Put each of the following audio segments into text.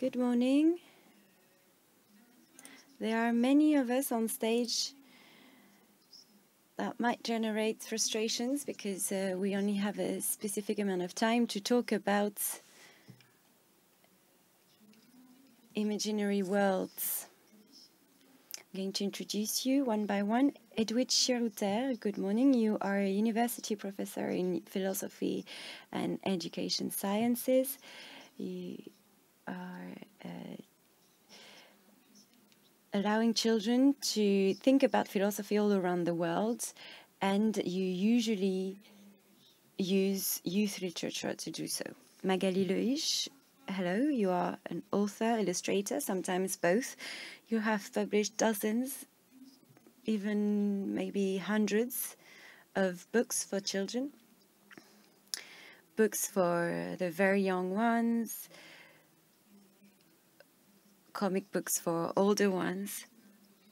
Good morning. There are many of us on stage that might generate frustrations because we only have a specific amount of time to talk about imaginary worlds. I'm going to introduce you one by one. Edwidge Chirouter, good morning. You are a university professor in philosophy and education sciences. You are allowing children to think about philosophy all around the world, and you usually use youth literature to do so. Magali Loish, hello, you are an author, illustrator, sometimes both. You have published dozens, even maybe hundreds of books for children, books for the very young ones, comic books for older ones,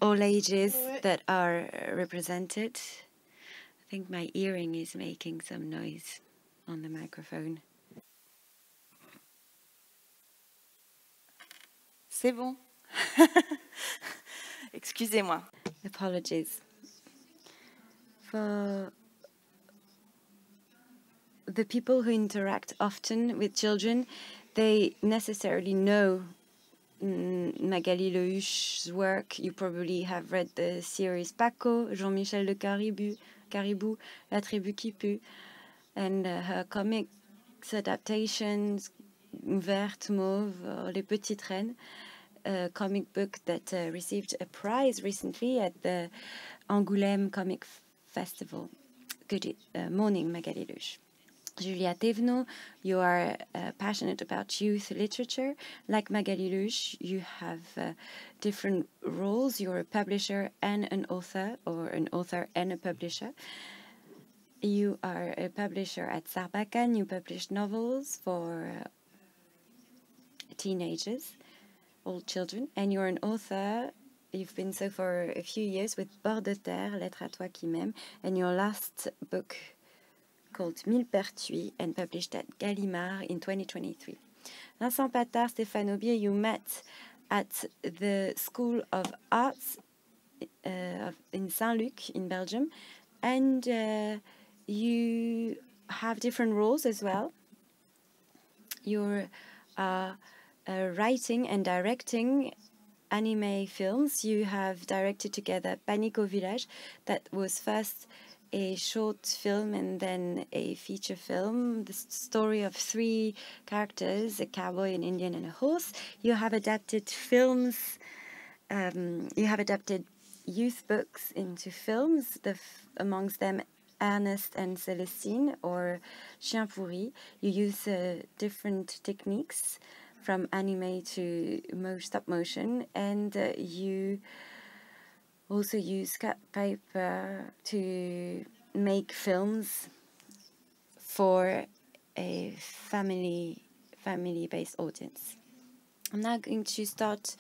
all ages that are represented. I think my earring is making some noise on the microphone. C'est bon. Excusez-moi. Apologies. For the people who interact often with children, they necessarily know Magali Loich's work. You probably have read the series Paco, Jean-Michel Le Caribou, La Tribu qui pue, and her comics adaptations, Verte, Mauve, or Les Petites Reines, a comic book that received a prize recently at the Angoulême Comic Festival. Good morning, Magali Loich. Julia Thévenot, you are passionate about youth literature. Like Magali Loich, you have different roles. You're a publisher and an author, or an author and a publisher. You are a publisher at Sarbacane. You publish novels for teenagers, all children, and you're an author. You've been so for a few years with Bord de Terre, Lettre à toi qui m'aime, and your last book called Mille Pertuis and published at Gallimard in 2023. Vincent Patar Stéphane Aubier, you met at the School of Arts in Saint-Luc in Belgium, and you have different roles as well. You're writing and directing anime films. You have directed together Panic au Village, that was first a short film and then a feature film, the story of three characters, a cowboy, an Indian, and a horse. You have adapted films, you have adapted youth books into films, amongst them Ernest and Célestine or Chien Pourri. You use different techniques from anime to stop motion, and you also use cut paper to make films for a family-based audience. I'm now going to start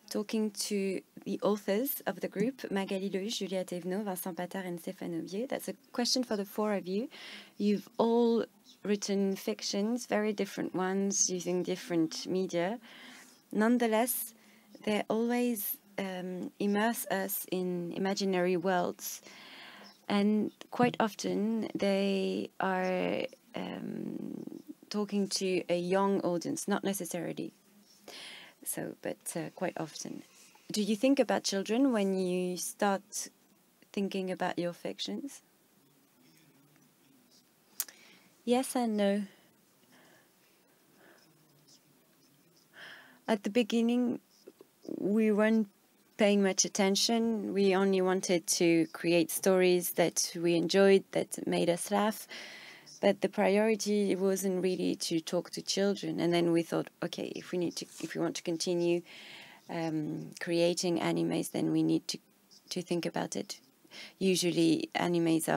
talking to the authors of the group, Magali Loich, Julia Thévenot, Vincent Patar, and Stéphane Aubier. That's a question for the four of you. You've all written fictions, very different ones, using different media. Nonetheless, they always immerse us in imaginary worlds, and quite often they are talking to a young audience, not necessarily so, but quite often. Do you think about children when you start thinking about your fictions? Yes and no. At the beginning, we weren't paying much attention. We only wanted to create stories that we enjoyed, that made us laugh. But the priority wasn't really to talk to children. And then we thought, okay, if we want to continue creating animes, then we need to think about it. Usually, animes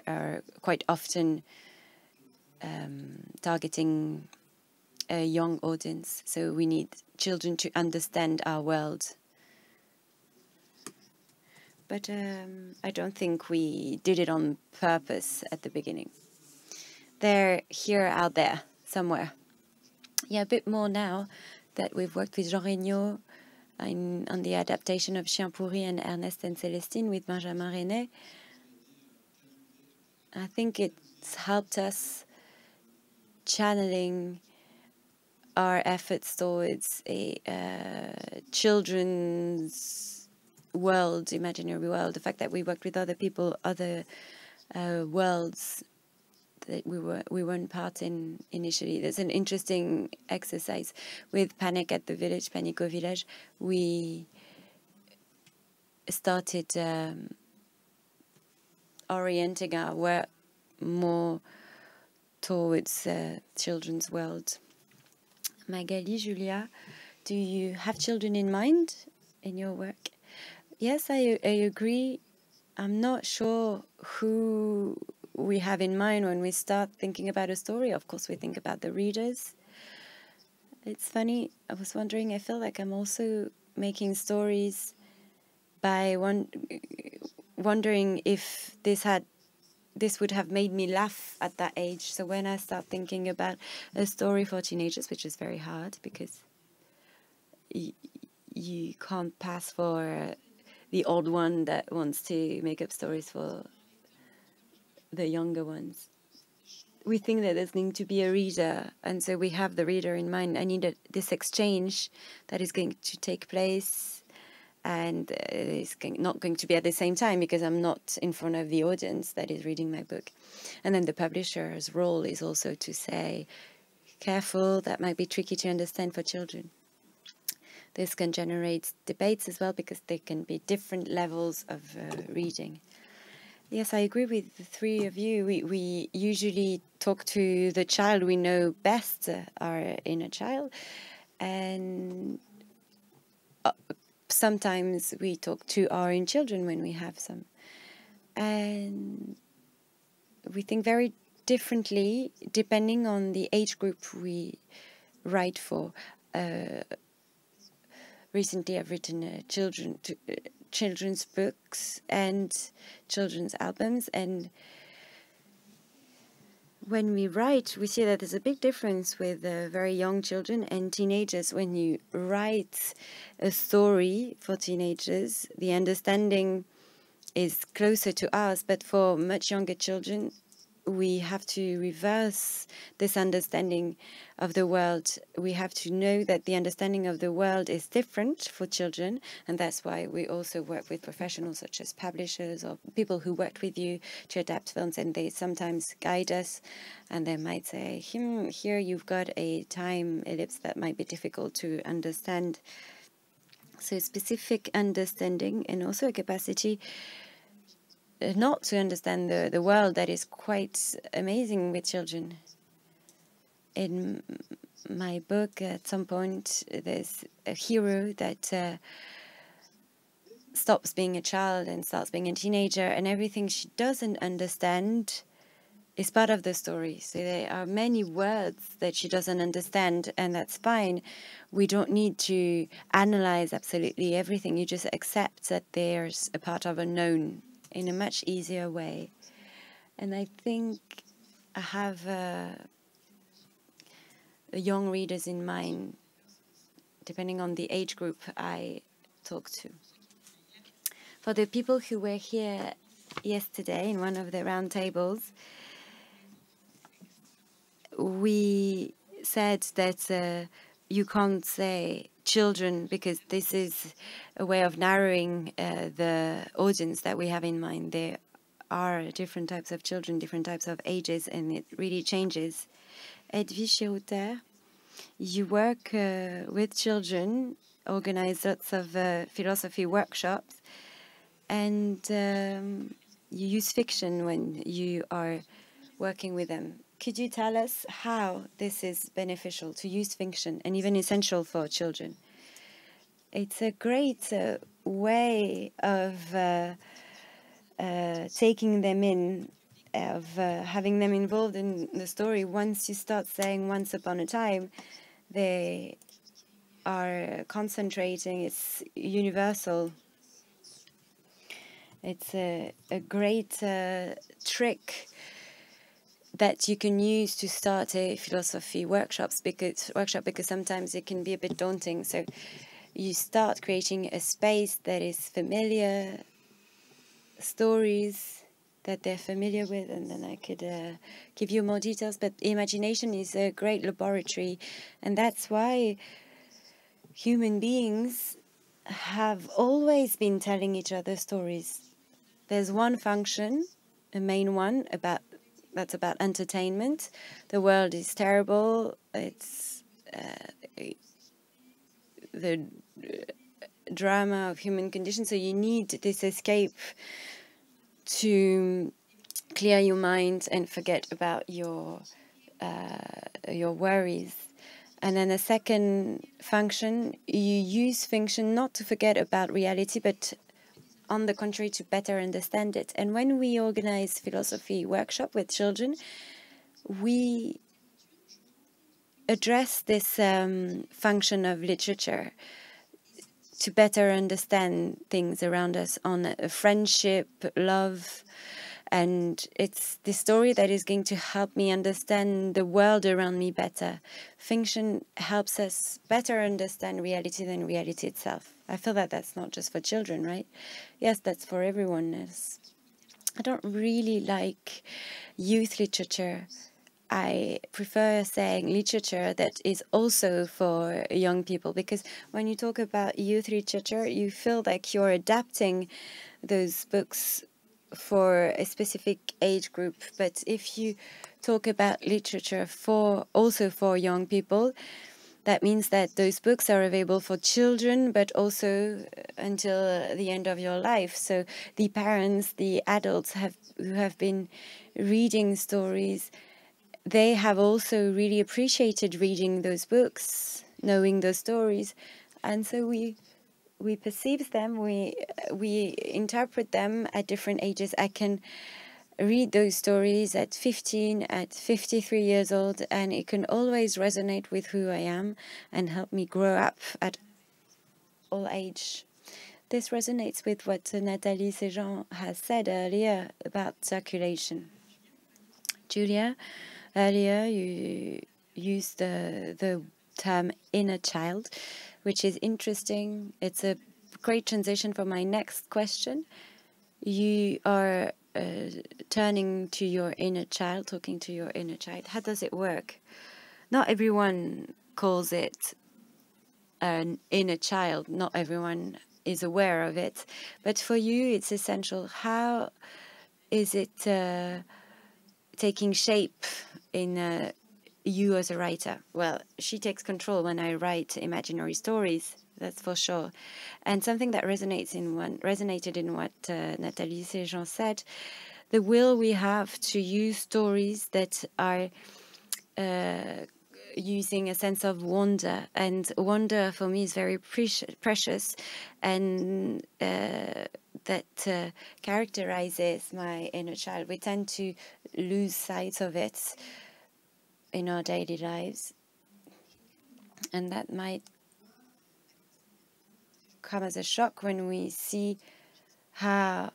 are quite often targeting a young audience, so we need children to understand our world. But I don't think we did it on purpose at the beginning. They're here, out there, somewhere. Yeah, a bit more now. that we've worked with Jean Regnault on the adaptation of Chien Pourri and Ernest and Célestine with Benjamin Renner. I think it's helped us channeling our efforts towards a children's world, imaginary world. The fact that we worked with other people, other worlds that we weren't part in initially. There's an interesting exercise with Panic at the Village, Panic au Village. We started orienting our work more towards children's world. Magali, Julia, do you have children in mind in your work? Yes, I agree. I'm not sure who we have in mind when we start thinking about a story. Of course, we think about the readers. It's funny, I was wondering, I feel like I'm also making stories by wondering if this would have made me laugh at that age. So when I start thinking about a story for teenagers, which is very hard because you can't pass for the old one that wants to make up stories for the younger ones. We think that there's going to be a reader, and so we have the reader in mind. I need this exchange that is going to take place, and it's not going to be at the same time because I'm not in front of the audience that is reading my book. And then the publisher's role is also to say, careful, that might be tricky to understand for children. This can generate debates as well because there can be different levels of reading. Yes, I agree with the three of you. We usually talk to the child we know best, our inner child, and sometimes we talk to our own children when we have some. And we think very differently depending on the age group we write for. Recently, I've written children's books and children's albums, and when we write, we see that there's a big difference with very young children and teenagers. When you write a story for teenagers, the understanding is closer to us, but for much younger children, we have to reverse this understanding of the world. We have to know that the understanding of the world is different for children, and that's why we also work with professionals such as publishers or people who worked with you to adapt films, and they sometimes guide us, and they might say, here you've got a time ellipse that might be difficult to understand. So specific understanding and also a capacity not to understand the world that is quite amazing with children. In my book, at some point, there's a hero that stops being a child and starts being a teenager, and everything she doesn't understand is part of the story. So there are many words that she doesn't understand, and that's fine. We don't need to analyze absolutely everything. You just accept that there's a part of unknown in a much easier way. And I think I have the young readers in mind, depending on the age group I talk to. For the people who were here yesterday in one of the round tables, we said that you can't say children because this is a way of narrowing the audience that we have in mind. There are different types of children, different types of ages, and it really changes. Edwige Hauter, you work with children, organize lots of philosophy workshops, and you use fiction when you are working with them. Could you tell us how this is beneficial to use fiction and even essential for children? It's a great way of taking them in, of having them involved in the story. Once you start saying once upon a time, they are concentrating. It's universal. It's a great trick that you can use to start a philosophy workshop because sometimes it can be a bit daunting. So you start creating a space that is familiar, stories that they're familiar with, and then I could give you more details. But imagination is a great laboratory, and that's why human beings have always been telling each other stories. There's one function, a main one, that's about entertainment. The world is terrible. It's the drama of human condition. So you need this escape to clear your mind and forget about your worries. And then a second function, you use fiction not to forget about reality, but on the contrary, to better understand it. And when we organize philosophy workshop with children, we address this function of literature to better understand things around us on friendship, love. And it's the story that is going to help me understand the world around me better. Fiction helps us better understand reality than reality itself. I feel that that's not just for children, right? Yes, that's for everyone else. I don't really like youth literature. I prefer saying literature that is also for young people, because when you talk about youth literature, you feel like you're adapting those books for a specific age group. But if you talk about literature also for young people, that means that those books are available for children, but also until the end of your life. So the parents, the adults who have been reading stories, they have also really appreciated reading those books, knowing those stories. And so we perceive them, we interpret them at different ages. I can read those stories at 15, at 53 years old, and it can always resonate with who I am and help me grow up at all age. This resonates with what Nathalie Césars has said earlier about circulation. Julia, earlier you used the term inner child, which is interesting. It's a great transition for my next question. You are turning to your inner child, talking to your inner child. How does it work? Not everyone calls it an inner child. Not everyone is aware of it. But for you, it's essential. How is it taking shape in you as a writer? Well, she takes control when I write imaginary stories, that's for sure. And something that resonated in what Nathalie Césars said, the will we have to use stories that are using a sense of wonder. And wonder for me is very precious, and that characterizes my inner child. We tend to lose sight of it in our daily lives, and that might come as a shock when we see how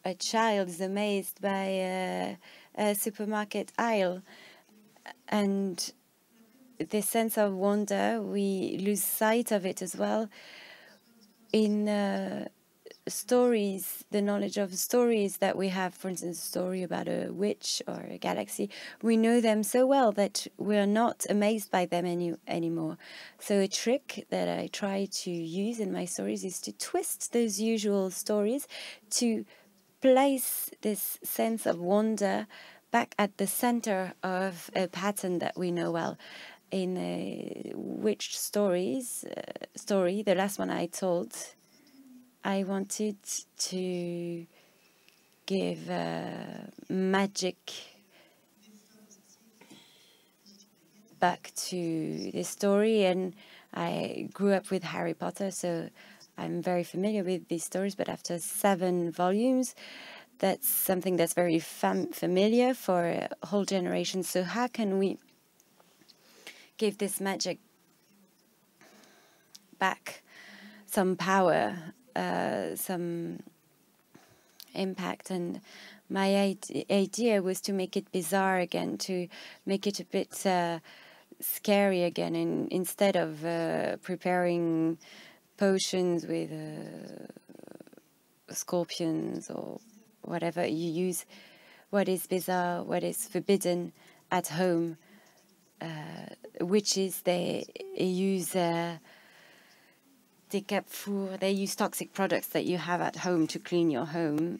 a child is amazed by a supermarket aisle. And this sense of wonder, we lose sight of it as well in stories, the knowledge of stories that we have. For instance, a story about a witch or a galaxy. We know them so well that we're not amazed by them anymore. So a trick that I try to use in my stories is to twist those usual stories, to place this sense of wonder back at the center of a pattern that we know well. In witch story, the last one I told, I wanted to give magic back to this story, and I grew up with Harry Potter, so I'm very familiar with these stories. But after 7 volumes, that's something that's very familiar for a whole generation. So how can we give this magic back some power, some impact? And my idea was to make it bizarre again, to make it a bit scary again, and instead of preparing potions with scorpions or whatever, you use what is bizarre, what is forbidden at home. Witches, they use des capfours, they use toxic products that you have at home to clean your home.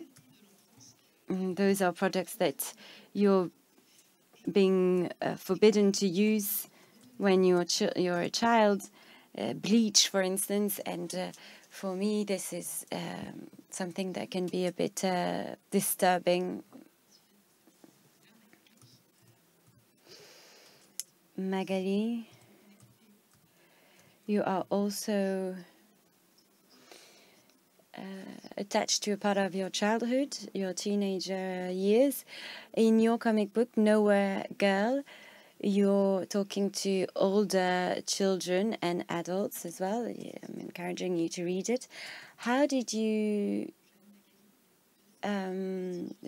Those are products that you're being forbidden to use when you're a child. Bleach, for instance, and for me this is something that can be a bit disturbing. Magali, you are also attached to a part of your childhood, your teenager years. In your comic book, Nowhere Girl, you're talking to older children and adults as well. I'm encouraging you to read it. How did you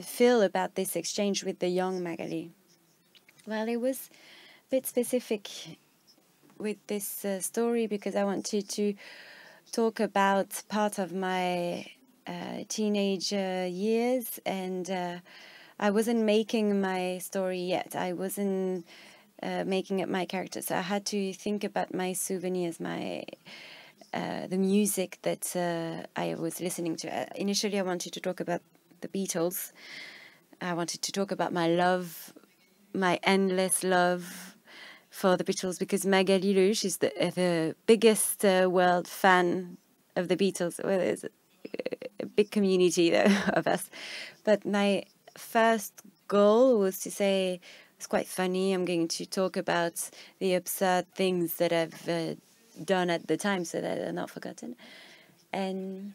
feel about this exchange with the young Magali? Well, it was a bit specific with this story because I wanted to talk about part of my teenage years, and I wasn't making my story yet. I wasn't making up my character, so I had to think about my souvenirs, the music that I was listening to. Initially, I wanted to talk about the Beatles. I wanted to talk about my love, my endless love for the Beatles, because Magali Lehuche is the biggest world fan of the Beatles. Well, there's a big community though of us. But my first goal was to say, it's quite funny, I'm going to talk about the absurd things that I've done at the time so that they're not forgotten. And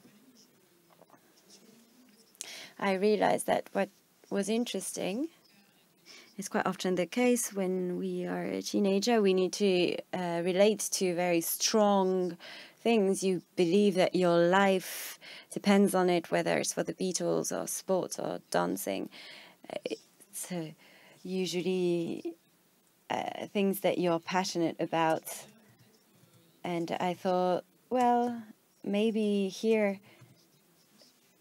I realized that what was interesting, it's quite often the case when we are a teenager, we need to relate to very strong things. You believe that your life depends on it, whether it's for the Beatles or sports or dancing. It's usually things that you're passionate about. And I thought, well, maybe here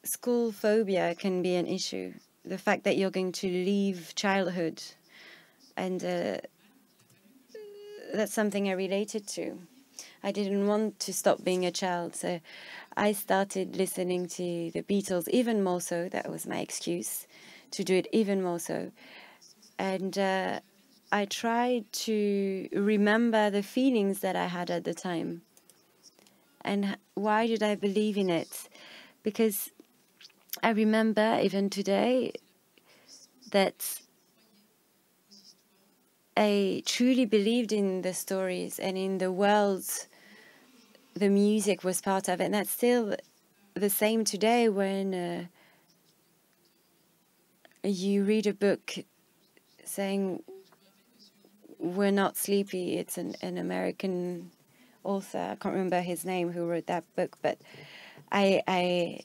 school phobia can be an issue. The fact that you're going to leave childhood, and that's something I related to. I didn't want to stop being a child, so I started listening to the Beatles even more so. That was my excuse to do it even more so. And I tried to remember the feelings that I had at the time. And why did I believe in it? Because I remember even today that I truly believed in the stories and in the worlds the music was part of. And that's still the same today when you read a book saying we're not sleepy. It's an American author, I can't remember his name, who wrote that book, but I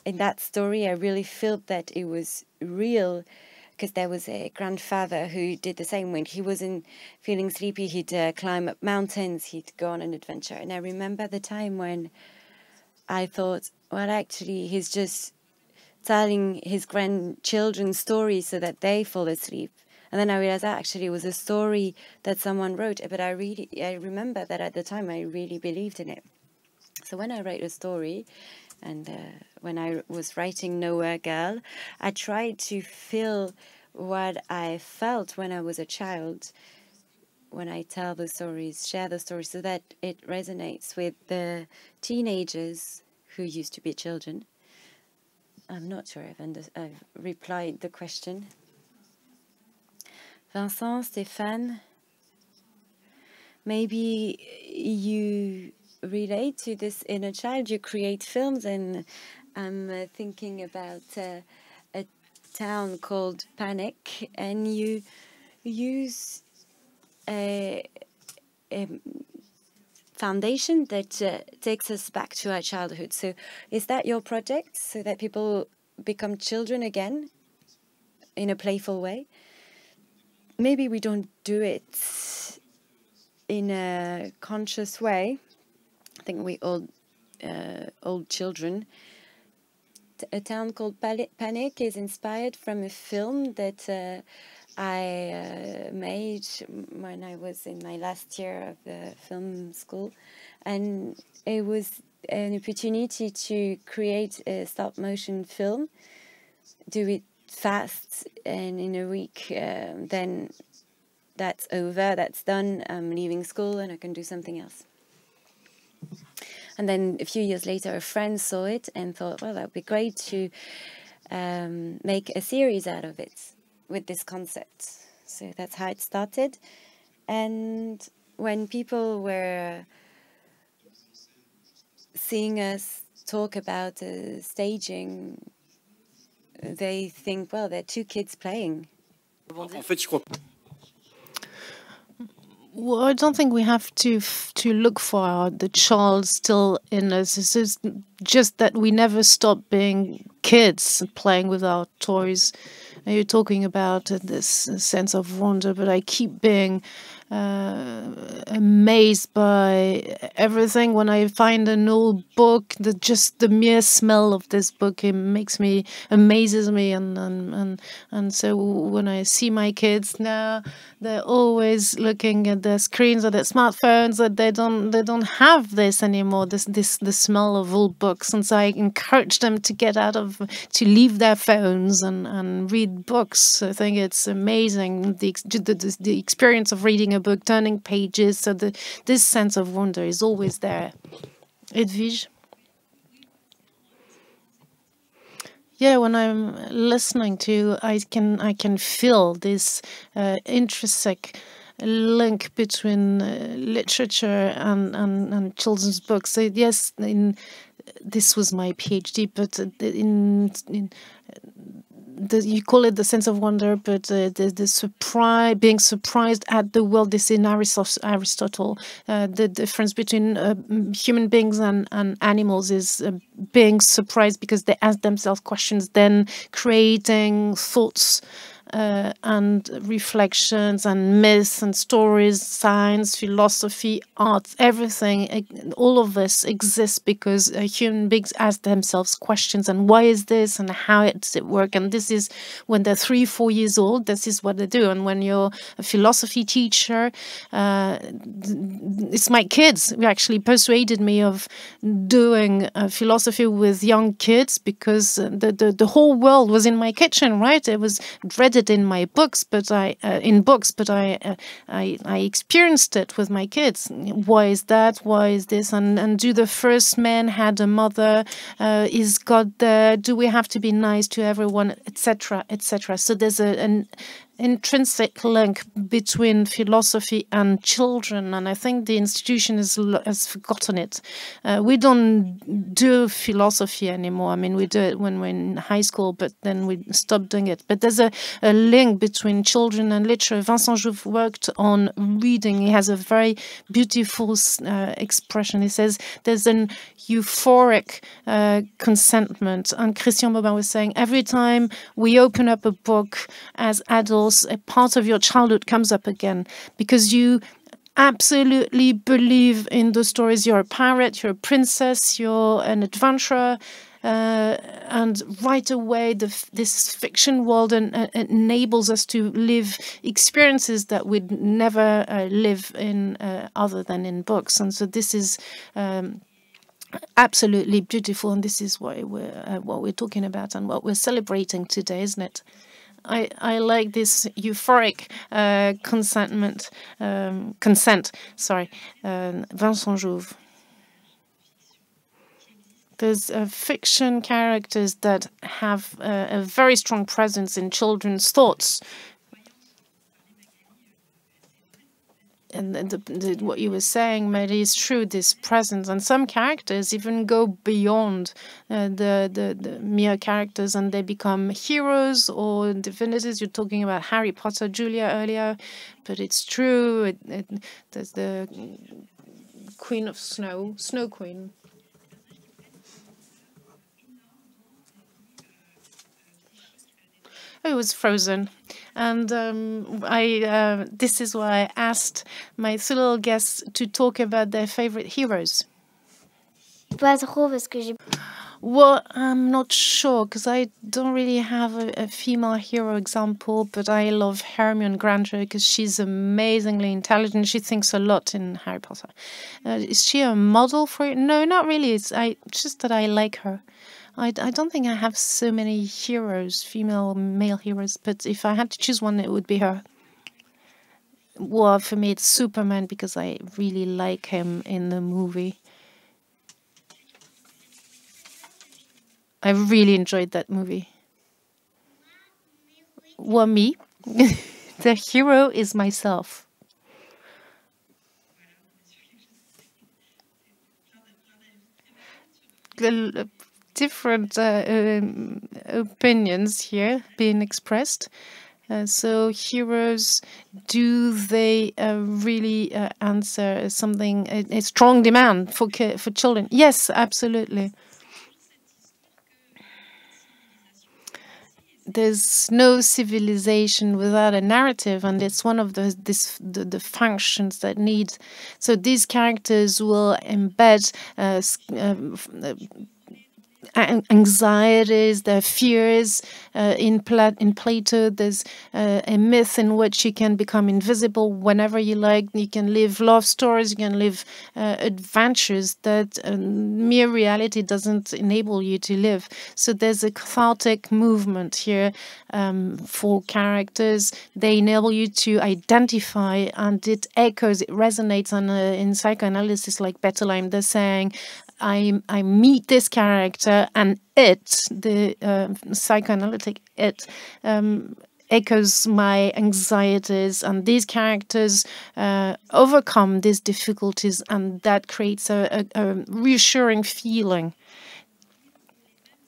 in that story, I really felt that it was real, because there was a grandfather who did the same. When he wasn't feeling sleepy, he'd climb up mountains, he'd go on an adventure. And I remember the time when I thought, well, actually, he's just telling his grandchildren stories so that they fall asleep. And then I realized that actually it was a story that someone wrote. But I remember that at the time I really believed in it. So when I write a story, and when I was writing Nowhere Girl, I tried to feel what I felt when I was a child, when I tell the stories, share the stories, so that it resonates with the teenagers who used to be children. I'm not sure I've replied the question. Vincent, Stéphane, maybe you relate to this inner child. You create films, and I'm thinking about a town called Panic, and you use a foundation that takes us back to our childhood. So is that your project, so that people become children again? in a playful way. Maybe we don't do it in a conscious way. I think we all old children. A Town Called Panic is inspired from a film that I made when I was in my last year of the film school, and it was an opportunity to create a stop-motion film, do it fast, and in a week then that's over, that's done, I'm leaving school and I can do something else. And then a few years later, a friend saw it and thought, well, that would be great to make a series out of it with this concept. So that's how it started. And when people were seeing us talk about staging, they think, well, they're two kids playing. Well, I don't think we have to look for the child still in us. It's just that we never stop being kids playing with our toys. And you're talking about this sense of wonder, but I keep being amazed by everything. When I find an old book, just the mere smell of this book, it amazes me, and so when I see my kids now, they're always looking at their screens or their smartphones, that they don't have this anymore. The smell of old books, and so I encourage them to leave their phones and read books. I think it's amazing the experience of reading a book, turning pages. So this sense of wonder is always there. Edwige? Yeah, when I'm listening to, I can feel this intrinsic link between literature and children's books. So yes, this was my PhD, but you call it the sense of wonder, but being surprised at the world. This in Aristotle, the difference between human beings and animals is being surprised because they ask themselves questions, then creating thoughts and reflections and myths and stories, science, philosophy, art, everything. All of this exists because human beings ask themselves questions, and why is this and how does it work? And this is when they're 3-4 years old, this is what they do. And when you're a philosophy teacher, it's my kids who actually persuaded me of doing philosophy with young kids, because the whole world was in my kitchen, right? It was dreaded in my books, but I experienced it with my kids. Why is that? Why is this? And do the first men had a mother? Is God there? Do we have to be nice to everyone, etc., etc.? So there's an intrinsic link between philosophy and children, and I think the institution has forgotten it. We don't do philosophy anymore. I mean, we do it when we're in high school, but then we stop doing it. But there's a link between children and literature. Vincent Jouve worked on reading. He has a very beautiful expression. He says there's an euphoric consentment. And Christian Bobin was saying, every time we open up a book as adults, a part of your childhood comes up again, because you absolutely believe in the stories. You're a pirate, you're a princess, you're an adventurer, and right away this fiction world enables us to live experiences that we'd never live in other than in books. And so this is absolutely beautiful, and this is what we're talking about and what we're celebrating today, isn't it? I like this euphoric consent. Vincent Jouve. There's fiction characters that have a very strong presence in children's thoughts. And what you were saying, Mary, is true, this presence. And some characters even go beyond the mere characters, and they become heroes or divinities. You're talking about Harry Potter, Julia, earlier. But it's true. There's the Queen of Snow, Snow Queen. it was Frozen. And this is why I asked my three little guests to talk about their favorite heroes. Pas trop parce que j'ai. Well, I'm not sure because I don't really have a female hero example, but I love Hermione Granger because she's amazingly intelligent. She thinks a lot in Harry Potter. Is she a model for it? No, not really. It's just that I like her. I don't think I have so many heroes, female, male heroes, but if I had to choose one, it would be her. Well, for me, it's Superman because I really like him in the movie. I really enjoyed that movie. Well, me, the hero is myself. Different opinions here being expressed. So heroes, do they really answer something, a strong demand for children? Yes, absolutely. There's no civilization without a narrative, and it's one of the functions that need. So these characters will embed anxieties, their fears. In Plato, there's a myth in which you can become invisible whenever you like. You can live love stories, you can live adventures that mere reality doesn't enable you to live. So there's a cathartic movement here for characters. They enable you to identify, and it echoes, it resonates. And in psychoanalysis, like Bettelheim, they're saying, I meet this character, and the psychoanalytic echoes my anxieties, and these characters overcome these difficulties, and that creates a reassuring feeling.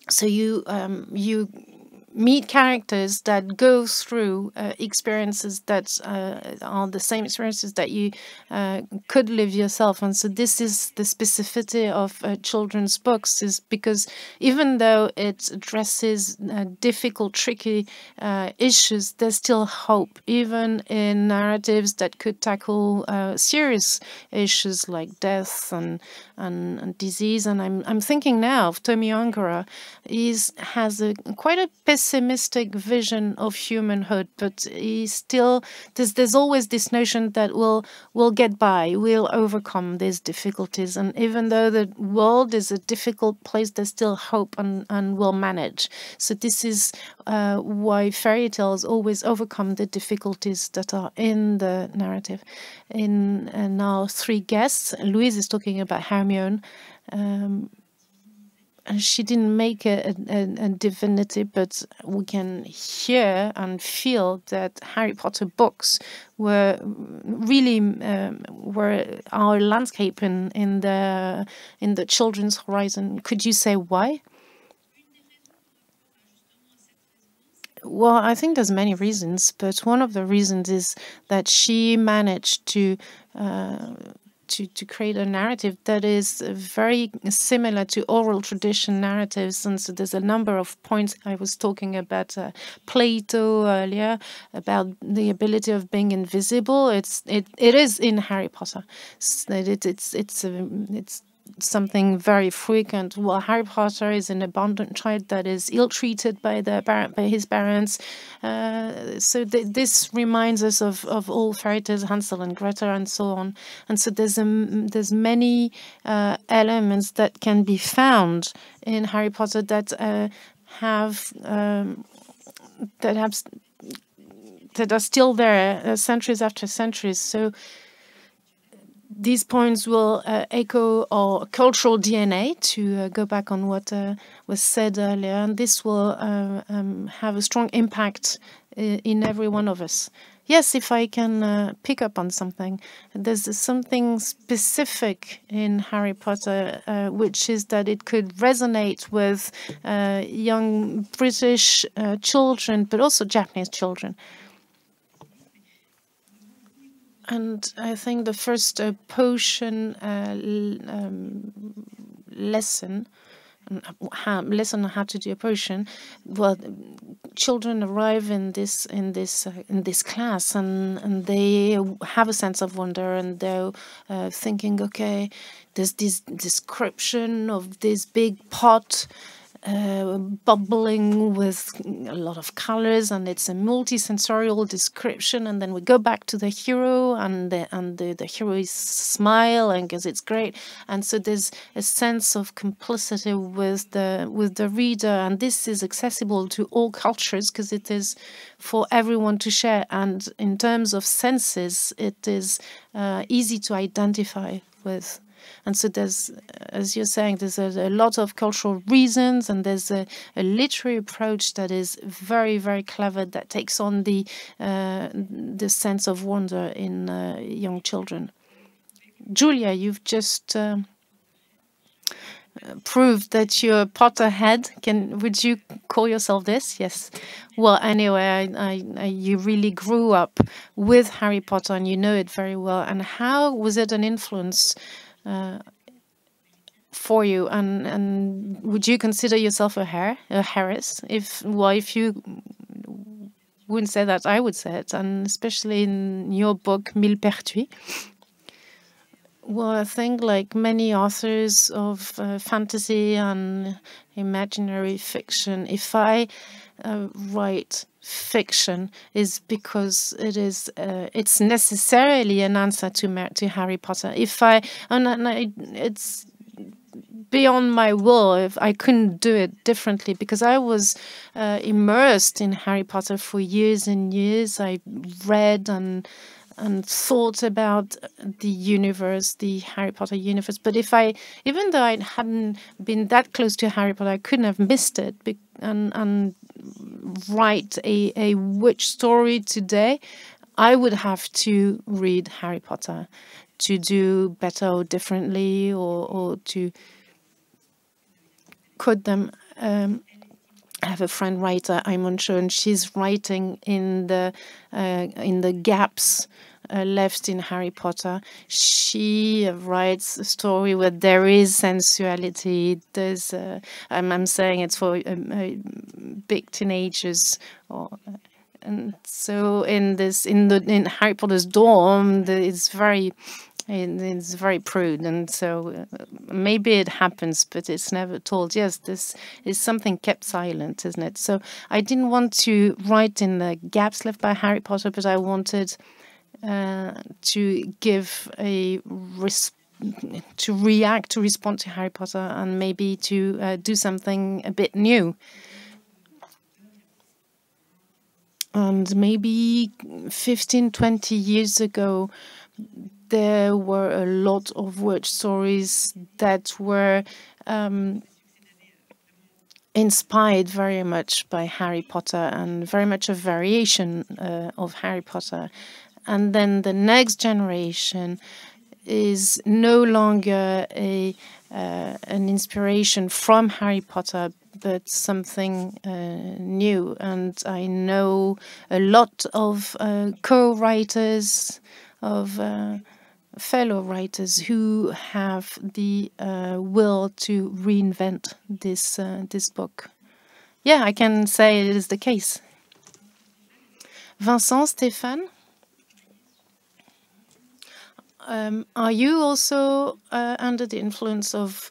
So you meet characters that go through experiences that are the same experiences that you could live yourself. And so this is the specificity of children's books, is because even though it addresses difficult, tricky issues, there's still hope, even in narratives that could tackle serious issues like death and disease. And I'm thinking now of Tommy Ungerer. He has quite a pessimistic vision of humanhood, but he still there's always this notion that we'll get by, we'll overcome these difficulties, and even though the world is a difficult place, there's still hope, and we'll manage. So this is why fairy tales always overcome the difficulties that are in the narrative. In our three guests, Louise is talking about Hermione. And she didn't make a divinity, but we can hear and feel that Harry Potter books were really were our landscape in the children's horizon. Could you say why? Well, I think there's many reasons, but one of the reasons is that she managed to create a narrative that is very similar to oral tradition narratives. And so there's a number of points. I was talking about Plato earlier, about the ability of being invisible. It is in Harry Potter. It's something very frequent. Well, Harry Potter is an abandoned child that is ill-treated by his parents. So this reminds us of all fairy tales, Hansel and Gretel, and so on. And so there's many elements that can be found in Harry Potter that are still there centuries after centuries. So these points will echo our cultural DNA, to go back on what was said earlier, and this will have a strong impact in every one of us. Yes, if I can pick up on something, there's something specific in Harry Potter, which is that it could resonate with young British children, but also Japanese children. And I think the first potion lesson lesson on how to do a potion. Well, children arrive in this class, and they have a sense of wonder, and they're thinking, okay, there's this description of this big pot bubbling with a lot of colors, and it's a multi-sensorial description. And then we go back to the hero, and the hero is smiling because it's great. And so there's a sense of complicity with the reader, and this is accessible to all cultures because it is for everyone to share. And in terms of senses, it is easy to identify with. And so there's, as you're saying, there's a lot of cultural reasons, and there's a literary approach that is very, very clever, that takes on the sense of wonder in young children. Julia, you've just proved that you're a Potterhead. Would you call yourself this? Yes. Well, anyway, you really grew up with Harry Potter, and you know it very well. And how was it an influence for you, and would you consider yourself a Harris? If you wouldn't say that, I would say it, and especially in your book Mille Pertuis. Well, I think like many authors of fantasy and imaginary fiction, if I write fiction, is because it's necessarily an answer to Harry Potter. It's beyond my will. If I couldn't do it differently, because I was immersed in Harry Potter for years and years. I read and thought about the universe, the Harry Potter universe. But even though I hadn't been that close to Harry Potter, I couldn't have missed it. And write a witch story today, I would have to read Harry Potter to do better or differently, or to quote them. I have a friend writer, Aimoncho, and she's writing in the gaps left in Harry Potter. She writes a story where there is sensuality. There's, I'm saying it's for big teenagers, and so in Harry Potter's dorm, it's very prude, and so maybe it happens, but it's never told. Yes, this is something kept silent, isn't it? So I didn't want to write in the gaps left by Harry Potter, but I wanted to give to respond to Harry Potter, and maybe to do something a bit new. And maybe 15, 20 years ago, there were a lot of witch stories that were inspired very much by Harry Potter, and very much a variation of Harry Potter. And then the next generation is no longer an inspiration from Harry Potter, but something new. And I know a lot of co-writers, of fellow writers who have the will to reinvent this book. Yeah, I can say it is the case. Vincent, Stéphane, are you also under the influence of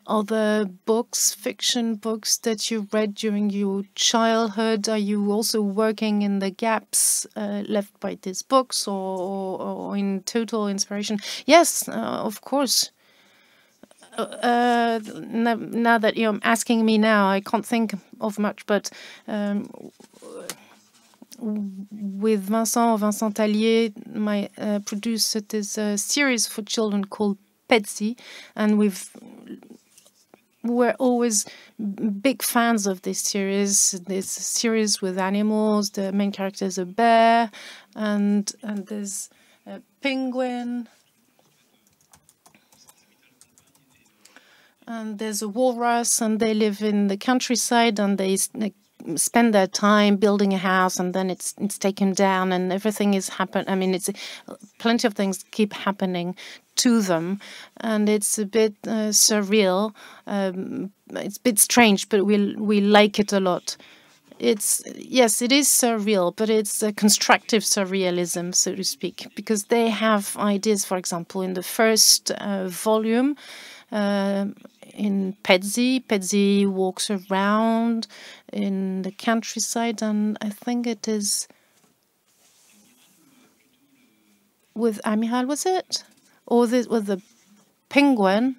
other books, fiction books that you read during your childhood? Are you also working in the gaps left by these books, or in total inspiration? Yes, of course. Now that you're asking me now, I can't think of much, but with Vincent Allier, my producer, there's a series for children called Petsy, and we're always big fans of this series. There's a series with animals. The main character is a bear, and there's a penguin, and there's a walrus, and they live in the countryside, and they spend their time building a house, and then it's taken down, and everything is happen. I mean, it's plenty of things keep happening to them, and it's a bit surreal. It's a bit strange, but we like it a lot. Yes, it is surreal, but it's a constructive surrealism, so to speak, because they have ideas. For example, in the first volume, in Petsy walks around in the countryside, and I think it is with Amiral, was it? Or with the penguin?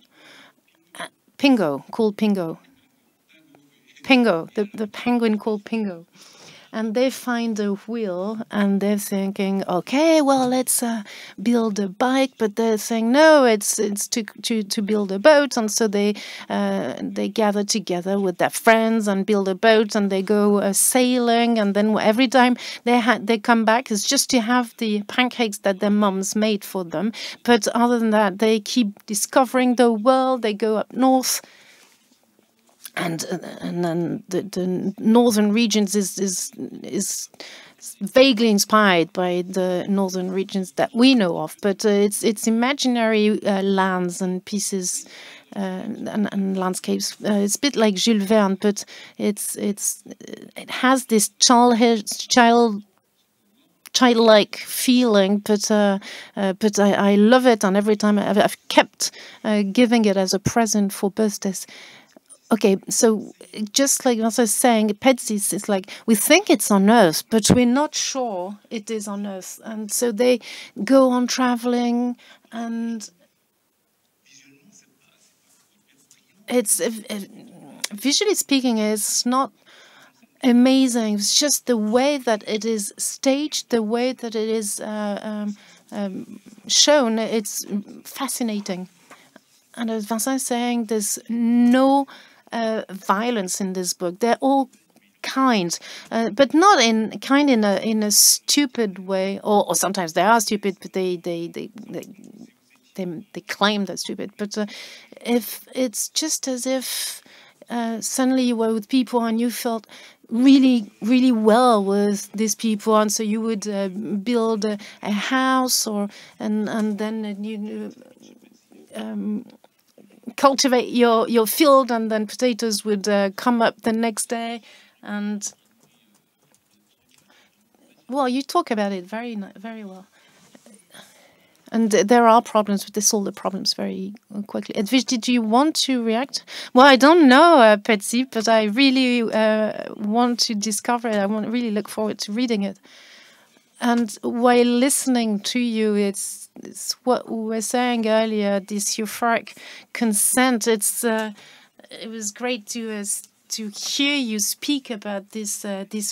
Pingo, called Pingo. Pingo, the penguin called Pingo. And they find a wheel, and they're thinking, okay, well, let's build a bike. But they're saying, no, it's to build a boat. And so they gather together with their friends and build a boat, and they go sailing. And then every time they come back, it's just to have the pancakes that their mums made for them. But other than that, they keep discovering the world. They go up north. And then the northern regions is vaguely inspired by the northern regions that we know of, but it's imaginary lands and pieces and landscapes. It's a bit like Jules Verne, but it has this childlike feeling, but I love it, and every time I've kept giving it as a present for birthdays. Okay, so just like I was saying, Petsy is like, we think it's on Earth, but we're not sure it is on Earth. And so they go on traveling, and it's, visually speaking, it's not amazing. It's just the way that it is staged, the way that it is shown, it's fascinating. And as Vincent is saying, there's no violence in this book. They're all kind, but not in a stupid way. Or sometimes they are stupid, but they claim they're stupid. But if it's just as if suddenly you were with people and you felt really, really well with these people, and so you would build a house, and then you. Cultivate your field, and then potatoes would come up the next day. And well, you talk about it very well. And there are problems, but they solve the problems very quickly. Edwige, did you want to react? Well, I don't know, Petsy, but I really want to discover it. I really look forward to reading it. And while listening to you, it's what we were saying earlier, this euphoric consent. It was great to hear you speak about this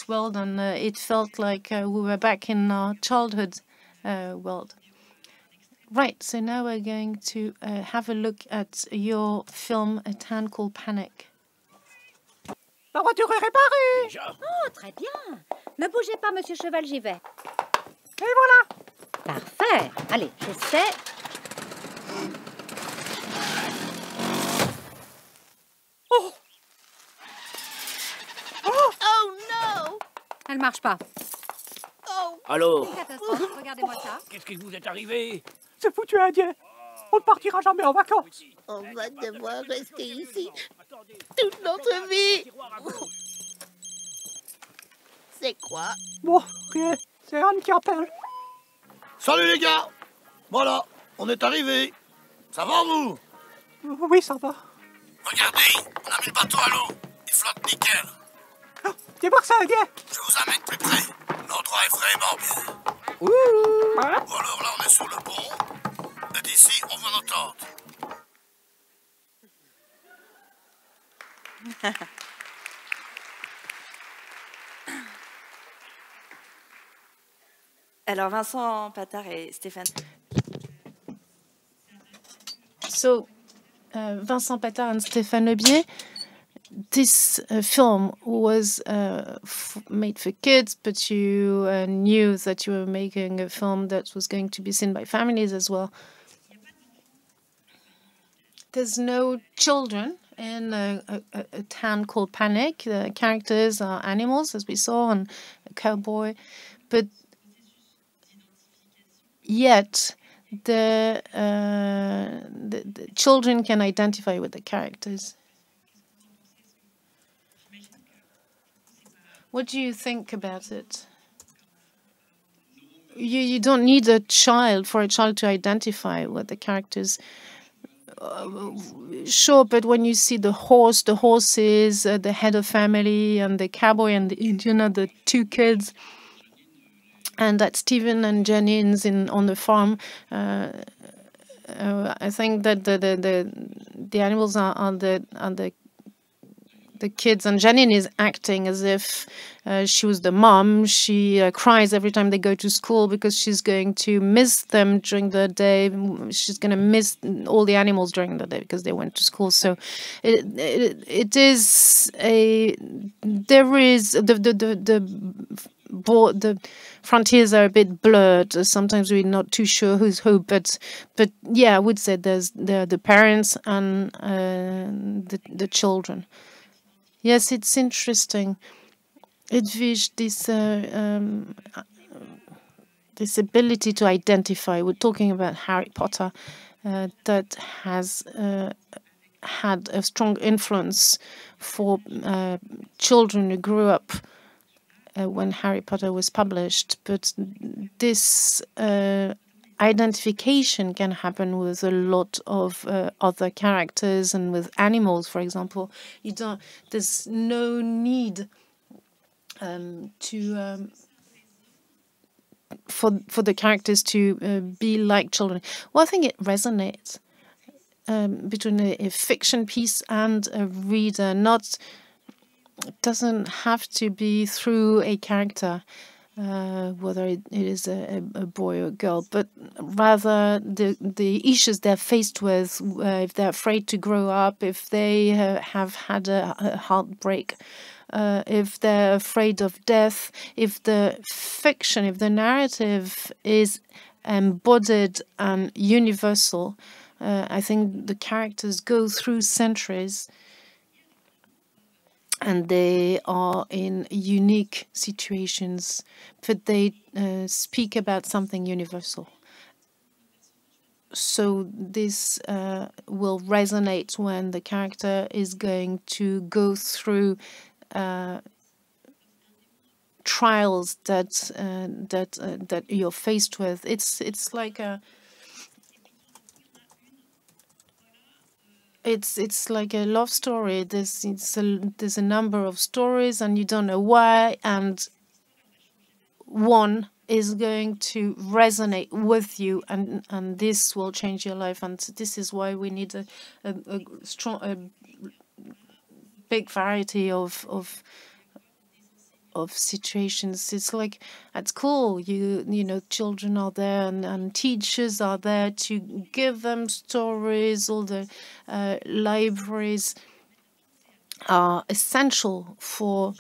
world, and it felt like we were back in our childhood world. Right, so now we're going to have a look at your film, A Town Called Panic. La voiture est réparée. Déjà? Oh, très bien. Ne bougez pas, monsieur Cheval, j'y vais. Et voilà. Parfait. Allez, j'essaie. Oh. Oh. Oh non. Elle marche pas. Oh. Alors, Catastrophe. Regardez-moi ça. qu'est-ce qui vous est arrivé? C'est foutu indien. On ne partira jamais en vacances. On va devoir rester ici toute notre vie. C'est quoi? Bon, rien. C'est Anne qui appelle. Salut les gars! Voilà, on est arrivé. Ça va vous? Oui, ça va. Regardez, on a mis le bateau à l'eau. Il flotte nickel. Ah, viens voir ça, indien. Je vous amène plus près. L'endroit est vraiment bien. Ouh. Bon alors là on est sur le pont. Et d'ici on voit nos tentes. Alors, Vincent Patar et Stéphane. So, Vincent Patar and Stéphane Aubier, this film was made for kids, but you knew that you were making a film that was going to be seen by families as well. There's no children in a town called Panic. The characters are animals, as we saw, and a cowboy. But yet, the children can identify with the characters. What do you think about it? You don't need a child for a child to identify with the characters. Sure, but when you see the horses, the head of family, and the cowboy and the Indian are the two kids, and that Stephen and Jennings on the farm, I think that the animals are the kids, and Janine is acting as if she was the mom. She cries every time they go to school because she's going to miss them during the day. She's going to miss all the animals during the day because they went to school. So it is the frontiers are a bit blurred. Sometimes we're not too sure who's who, but yeah, I would say there are the parents and the children. Yes, it's interesting. Edwige, this ability to identify. We're talking about Harry Potter, that has had a strong influence for children who grew up when Harry Potter was published. But this identification can happen with a lot of other characters and with animals, for example. There's no need for the characters to be like children. Well, I think it resonates between a fiction piece and a reader. It doesn't have to be through a character. Whether it is a boy or a girl, but rather the issues they're faced with, if they're afraid to grow up, if they have had a heartbreak, if they're afraid of death, if the fiction, if the narrative is embodied and universal, I think the characters go through centuries and they are in unique situations, but they speak about something universal. So this will resonate when the character is going to go through trials that you're faced with. It's like a It's like a love story. There's a number of stories, and you don't know why, and one is going to resonate with you, and this will change your life. And this is why we need a big variety of situations. It's like at school, you know, children are there and teachers are there to give them stories. All the libraries are essential for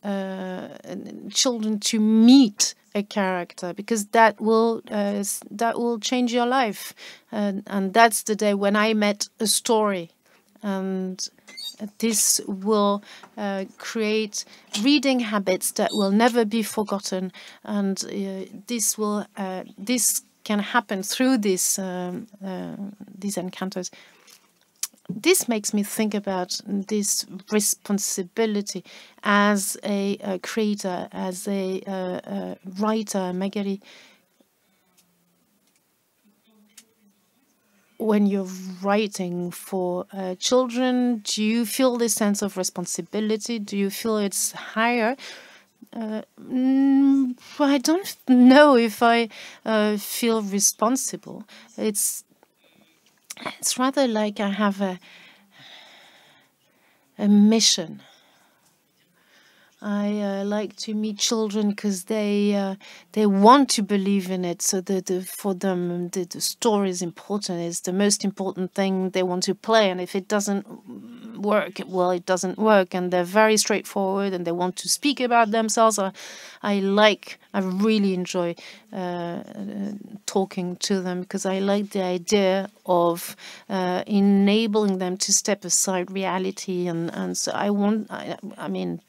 children to meet a character, because that will change your life. And that's the day when I met a story. And this will create reading habits that will never be forgotten, and this can happen through these encounters. This makes me think about this responsibility as a creator, as a writer, Magali. When you're writing for children, do you feel this sense of responsibility? Do you feel it's higher? I don't know if I feel responsible. It's rather like I have a mission. I like to meet children because they want to believe in it. So for them, the story is important. It's the most important thing. They want to play, and if it doesn't work. Well, it doesn't work, and they're very straightforward, and they want to speak about themselves. I really enjoy talking to them, because I like the idea of enabling them to step aside reality, and so I mean,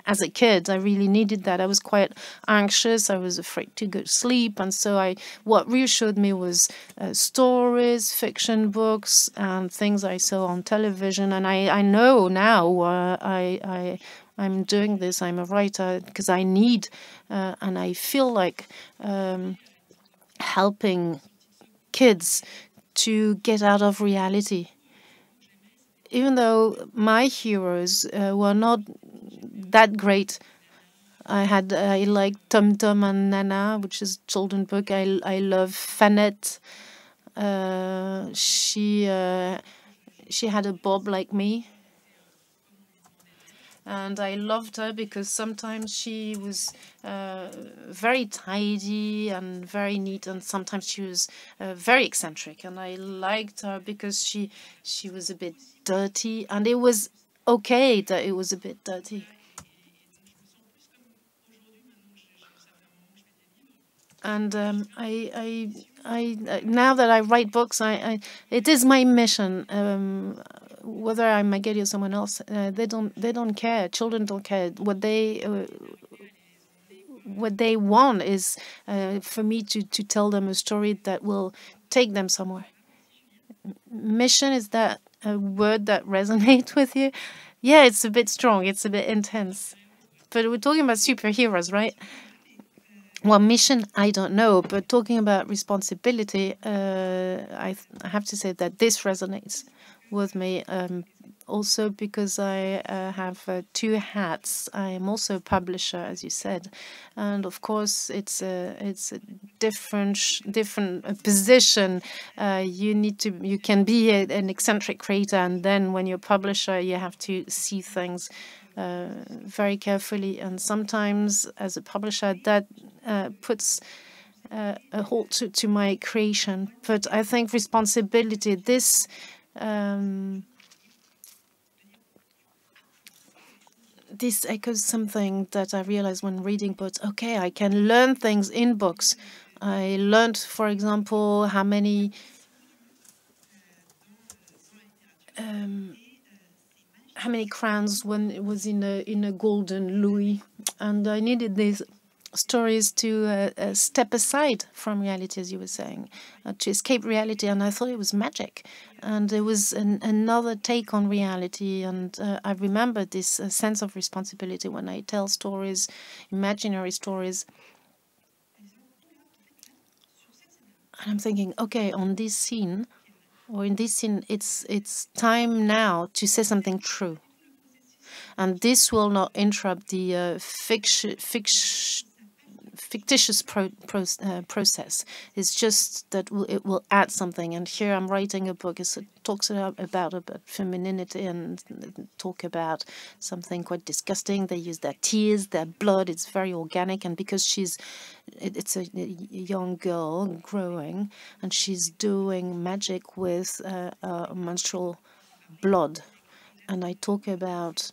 as a kid, I really needed that. I was quite anxious. I was afraid to go to sleep. And so what reassured me was stories, fiction books, and things I saw on television. And I know now I'm doing this. I'm a writer because I need, and I feel like helping kids to get out of reality. Even though my heroes were not that great. I like Tom Tom and Nana, which is a children's book. I love Fanette. She had a bob like me, and I loved her because sometimes she was very tidy and very neat, and sometimes she was very eccentric. And I liked her because she was a bit dirty, and it was okay that it was a bit dirty. And now that I write books, it is my mission. Whether I'm Magali or someone else, they don't care. Children don't care. What they want is for me to tell them a story that will take them somewhere. Mission, is that a word that resonates with you? Yeah, it's a bit strong. It's a bit intense. But we're talking about superheroes, right? Well, mission, I don't know, but talking about responsibility, I have to say that this resonates with me. Also because I have two hats. I am also a publisher, as you said, and of course it's a different position. You can be an eccentric creator, and then when you're a publisher, you have to see things very carefully, and sometimes as a publisher that puts a halt to my creation. But I think responsibility, this echoes something that I realized when reading books. Okay, I can learn things in books. I learned, for example, how many crowns when it was in a golden louis, and I needed these stories to step aside from reality, as you were saying, to escape reality, and I thought it was magic, and it was another take on reality, and I remember this sense of responsibility when I tell stories, imaginary stories, and I'm thinking, okay, on this scene, or in this scene, it's time now to say something true, and this will not interrupt the fictitious process. It's just that it will add something. And here I'm writing a book. It talks about femininity and talk about something quite disgusting. They use their tears, their blood. It's very organic. And because it's a young girl growing, and she's doing magic with menstrual blood. And I talk about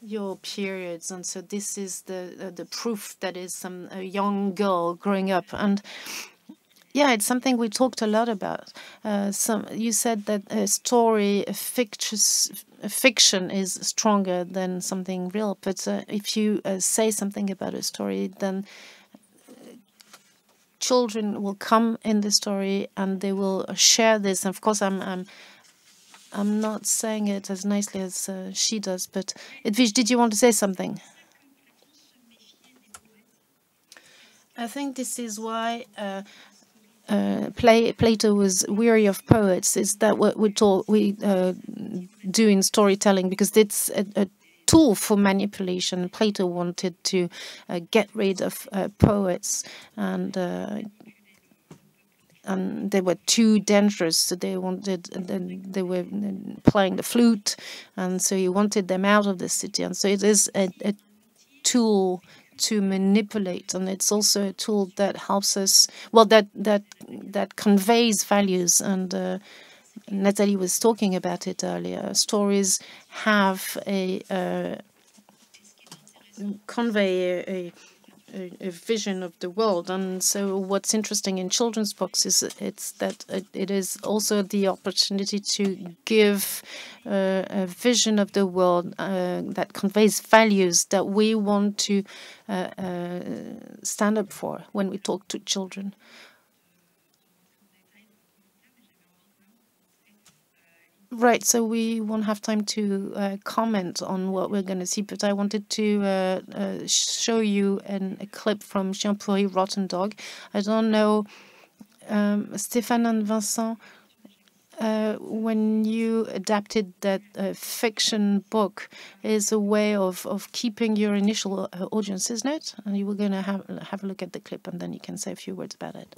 your periods, and so this is the proof that is a young girl growing up. And yeah, it's something we talked a lot about. You said that a story, a fiction is stronger than something real, but if you say something about a story, then children will come in the story and they will share this. And of course, I'm not saying it as nicely as she does, but Edwige, did you want to say something? I think this is why Plato was weary of poets. Is that what we do in storytelling? Because it's a tool for manipulation. Plato wanted to get rid of poets, and they were too dangerous. So they were playing the flute, and so he wanted them out of the city. And so it is a tool to manipulate, and it's also a tool that helps us. Well, that that conveys values, and Nathalie was talking about it earlier. Stories have convey a vision of the world, and so what's interesting in children's books is it's that it is also the opportunity to give a vision of the world that conveys values that we want to stand up for when we talk to children. Right, so we won't have time to comment on what we're going to see, but I wanted to show you a clip from Chien Pourri, Rotten Dog. I don't know, Stéphane and Vincent, when you adapted that fiction book, is a way of keeping your initial audience, isn't it? And you were going to have a look at the clip, and then you can say a few words about it.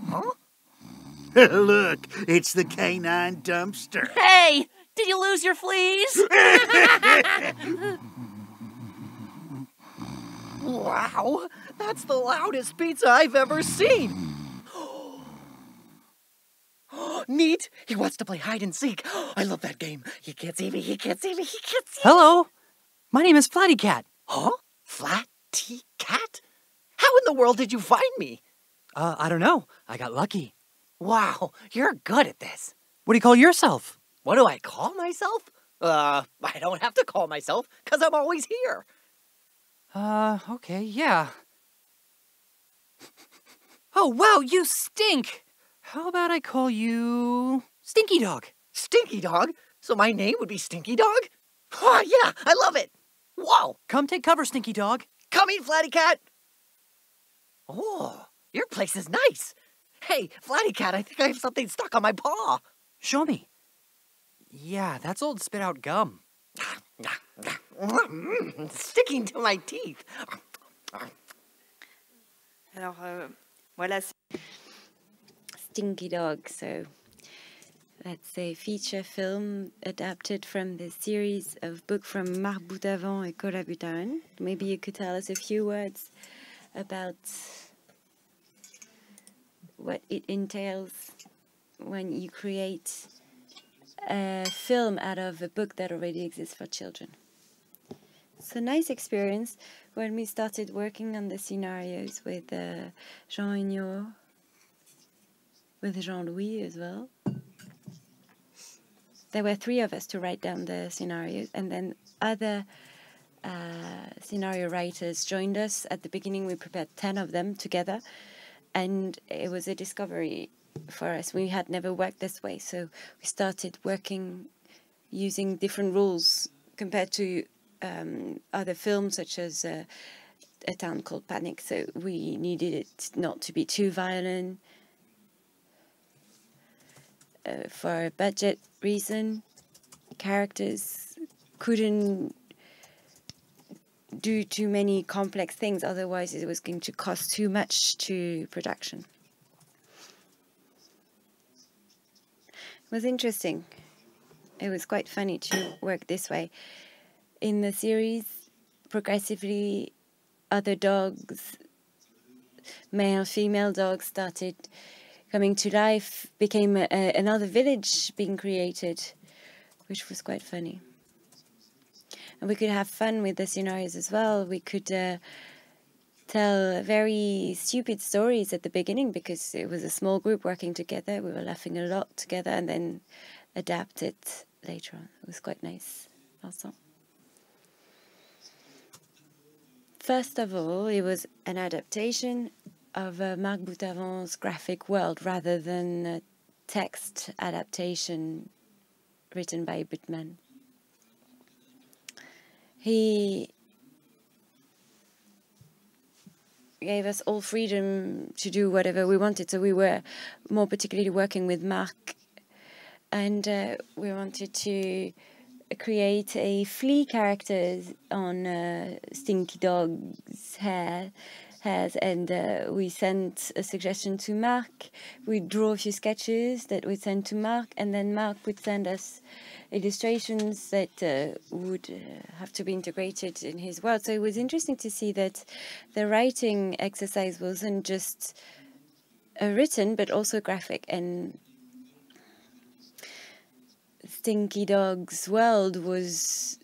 Huh? Look, it's the canine dumpster. Hey, did you lose your fleas? Wow, that's the loudest pizza I've ever seen. Neat. He wants to play hide and seek. I love that game. He can't see me. He can't see me. He can't see me. Hello, my name is Flatty Cat. Huh? Flatty Cat? How in the world did you find me? I don't know. I got lucky. Wow, you're good at this. What do you call yourself? What do I call myself? I don't have to call myself, because I'm always here. Okay, yeah. Oh, wow, you stink! How about I call you Stinky Dog? Stinky Dog? So my name would be Stinky Dog? Oh, yeah, I love it. Whoa. Come take cover, Stinky Dog. Coming, Flatty Cat. Oh, your place is nice. Hey, Flatty Cat, I think I have something stuck on my paw. Show me. Yeah, that's old spit out gum. Sticking to my teeth. Alors, voilà. Stinky Dog, so that's a feature film adapted from the series of books from Marc Boutavant and Ecole Nationale. Maybe you could tell us a few words about what it entails when you create a film out of a book that already exists for children. It's a nice experience. When we started working on the scenarios with Jean Ignor, with Jean-Louis as well. There were 3 of us to write down the scenarios, and then other scenario writers joined us. At the beginning, we prepared 10 of them together, and it was a discovery for us. We had never worked this way, so we started working using different rules compared to other films, such as A Town Called Panic. So we needed it not to be too violent. For a budget reason, characters couldn't do too many complex things, otherwise it was going to cost too much to production. It was interesting. It was quite funny to work this way. In the series, progressively, other dogs, male, female dogs, started coming to life, became another village being created, which was quite funny. And we could have fun with the scenarios as well. We could tell very stupid stories at the beginning because it was a small group working together. We were laughing a lot together, and then adapt it later on. It was quite nice. Also, first of all, it was an adaptation of Marc Boutavant's graphic world rather than a text adaptation written by Buttman. He gave us all freedom to do whatever we wanted, so we were more particularly working with Marc, and we wanted to create a flea character on Stinky Dog's hair, has, and we sent a suggestion to Marc. We draw a few sketches that we send to Marc, and then Marc would send us illustrations that would have to be integrated in his world. So it was interesting to see that the writing exercise wasn't just written, but also graphic. And Stinky Dog's world was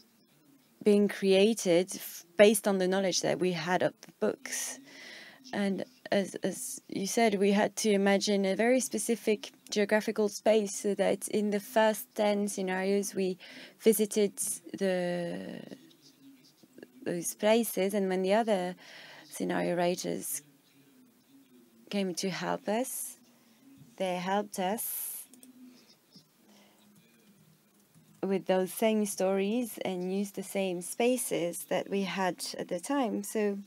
being created based on the knowledge that we had of the books. And as you said, we had to imagine a very specific geographical space, so that in the first 10 scenarios we visited those places, and when the other scenario writers came to help us, they helped us with those same stories and used the same spaces that we had at the time. So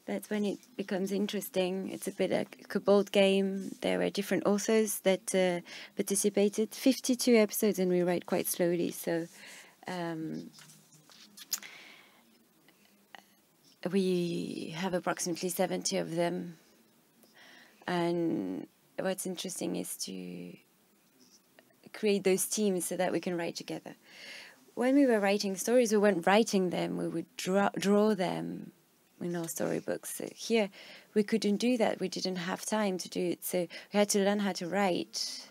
that's when it becomes interesting. It's a bit like a board game. There were different authors that participated. 52 episodes, and we write quite slowly. So we have approximately 70 of them. And what's interesting is to create those teams so that we can write together. When we were writing stories, we weren't writing them. We would draw them in our storybooks. So here, we couldn't do that. We didn't have time to do it. So we had to learn how to write.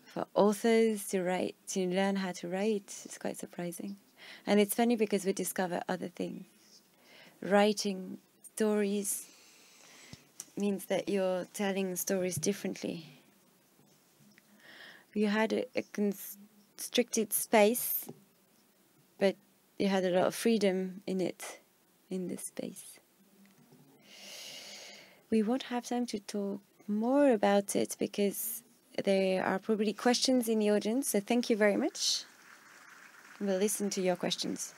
For authors to learn how to write is quite surprising. And it's funny because we discover other things. Writing stories means that you're telling stories differently. You had a constricted space, but you had a lot of freedom in it, in this space. We won't have time to talk more about it because there are probably questions in the audience, so thank you very much. We'll listen to your questions.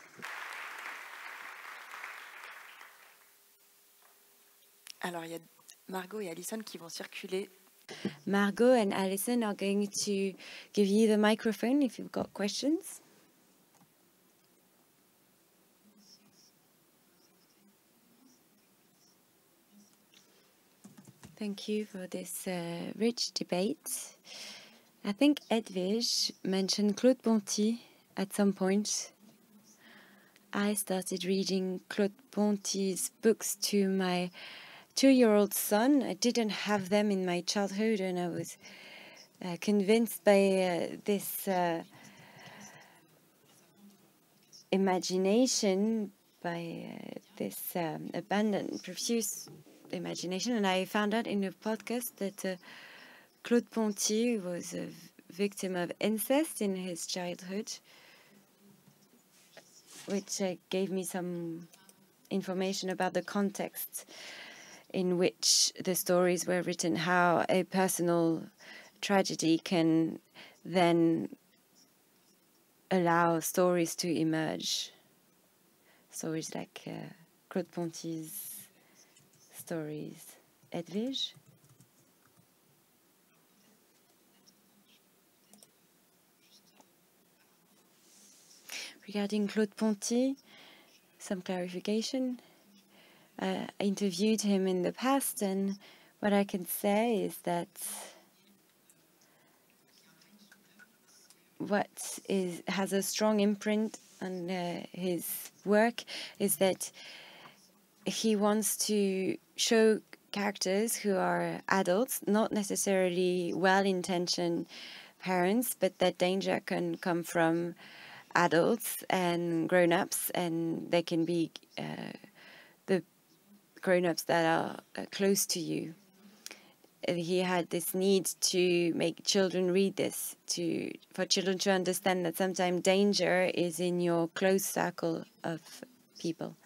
Alors, il y a Margot et Alison qui vont circuler. Margot and Alison are going to give you the microphone if you've got questions. Thank you for this rich debate. I think Edwige mentioned Claude Ponty at some point. I started reading Claude Ponty's books to my 2-year-old son. I didn't have them in my childhood, and I was convinced by this imagination, by this abandoned, profuse imagination. And I found out in a podcast that Claude Ponty was a victim of incest in his childhood, which gave me some information about the context in which the stories were written, how a personal tragedy can then allow stories to emerge. Stories like Claude Ponty's stories. Edwige? Regarding Claude Ponty, some clarification. I interviewed him in the past, and what I can say is that what has a strong imprint on his work is that he wants to show characters who are adults, not necessarily well-intentioned parents, but that danger can come from adults and grown-ups, and they can be the grown-ups that are close to you. He had this need to make children read this, for children to understand that sometimes danger is in your close circle of people.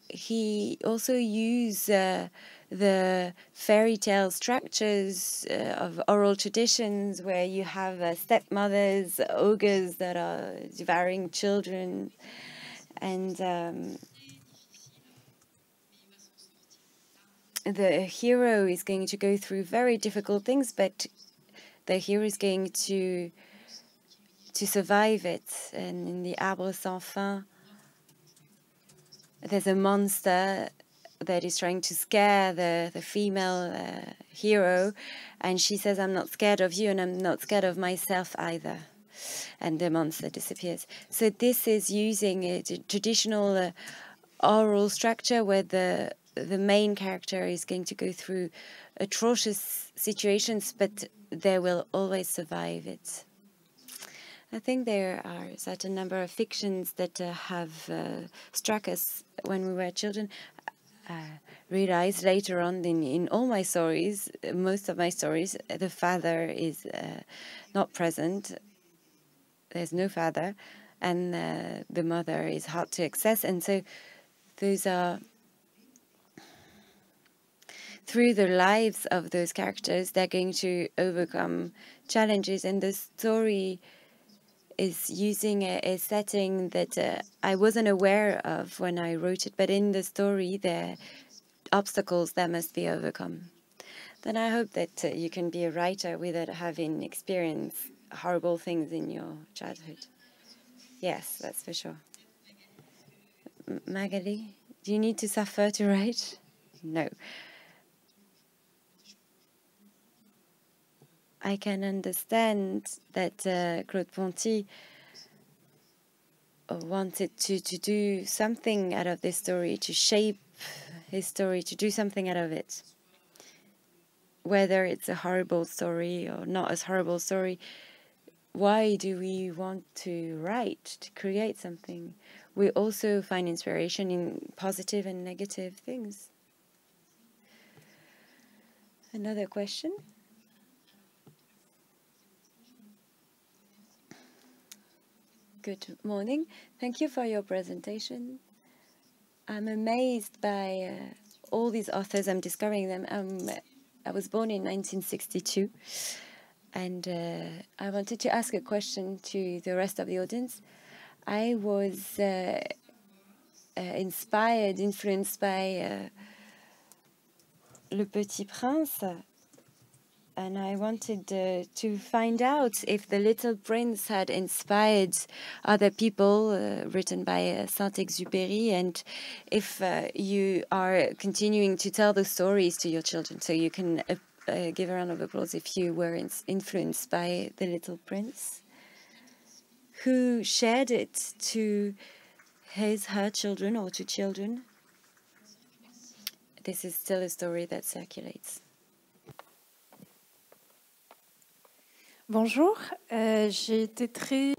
He also used the fairy tale structures of oral traditions where you have stepmothers, ogres that are devouring children, and the hero is going to go through very difficult things, but the hero is going to survive it. And in the Arbre sans fin, there's a monster that is trying to scare the female hero, and she says, "I'm not scared of you, and I'm not scared of myself either." And the monster disappears. So this is using a traditional oral structure where the main character is going to go through atrocious situations, but they will always survive it. I think there are a certain number of fictions that have struck us when we were children. Realized later on in all my stories, most of my stories, the father is not present. There's no father, and the mother is hard to access. And so those are, through the lives of those characters, they're going to overcome challenges. And the story is using a setting that I wasn't aware of when I wrote it, but in the story, there are obstacles that must be overcome. Then I hope that you can be a writer without having experienced horrible things in your childhood. Yes, that's for sure. Magali, do you need to suffer to write? No. I can understand that Claude Ponty wanted to do something out of this story, to shape his story, to do something out of it. Whether it's a horrible story or not as horrible story, why do we want to write, to create something? We also find inspiration in positive and negative things. Another question? Good morning. Thank you for your presentation. I'm amazed by all these authors. I'm discovering them. I was born in 1962. And I wanted to ask a question to the rest of the audience. I was influenced by Le Petit Prince, and I wanted to find out if The Little Prince had inspired other people, written by Saint-Exupéry, and if you are continuing to tell the stories to your children, so you can give a round of applause if you were influenced by The Little Prince. Who shared it to her children or to children? This is still a story that circulates. Bonjour, j'ai été très...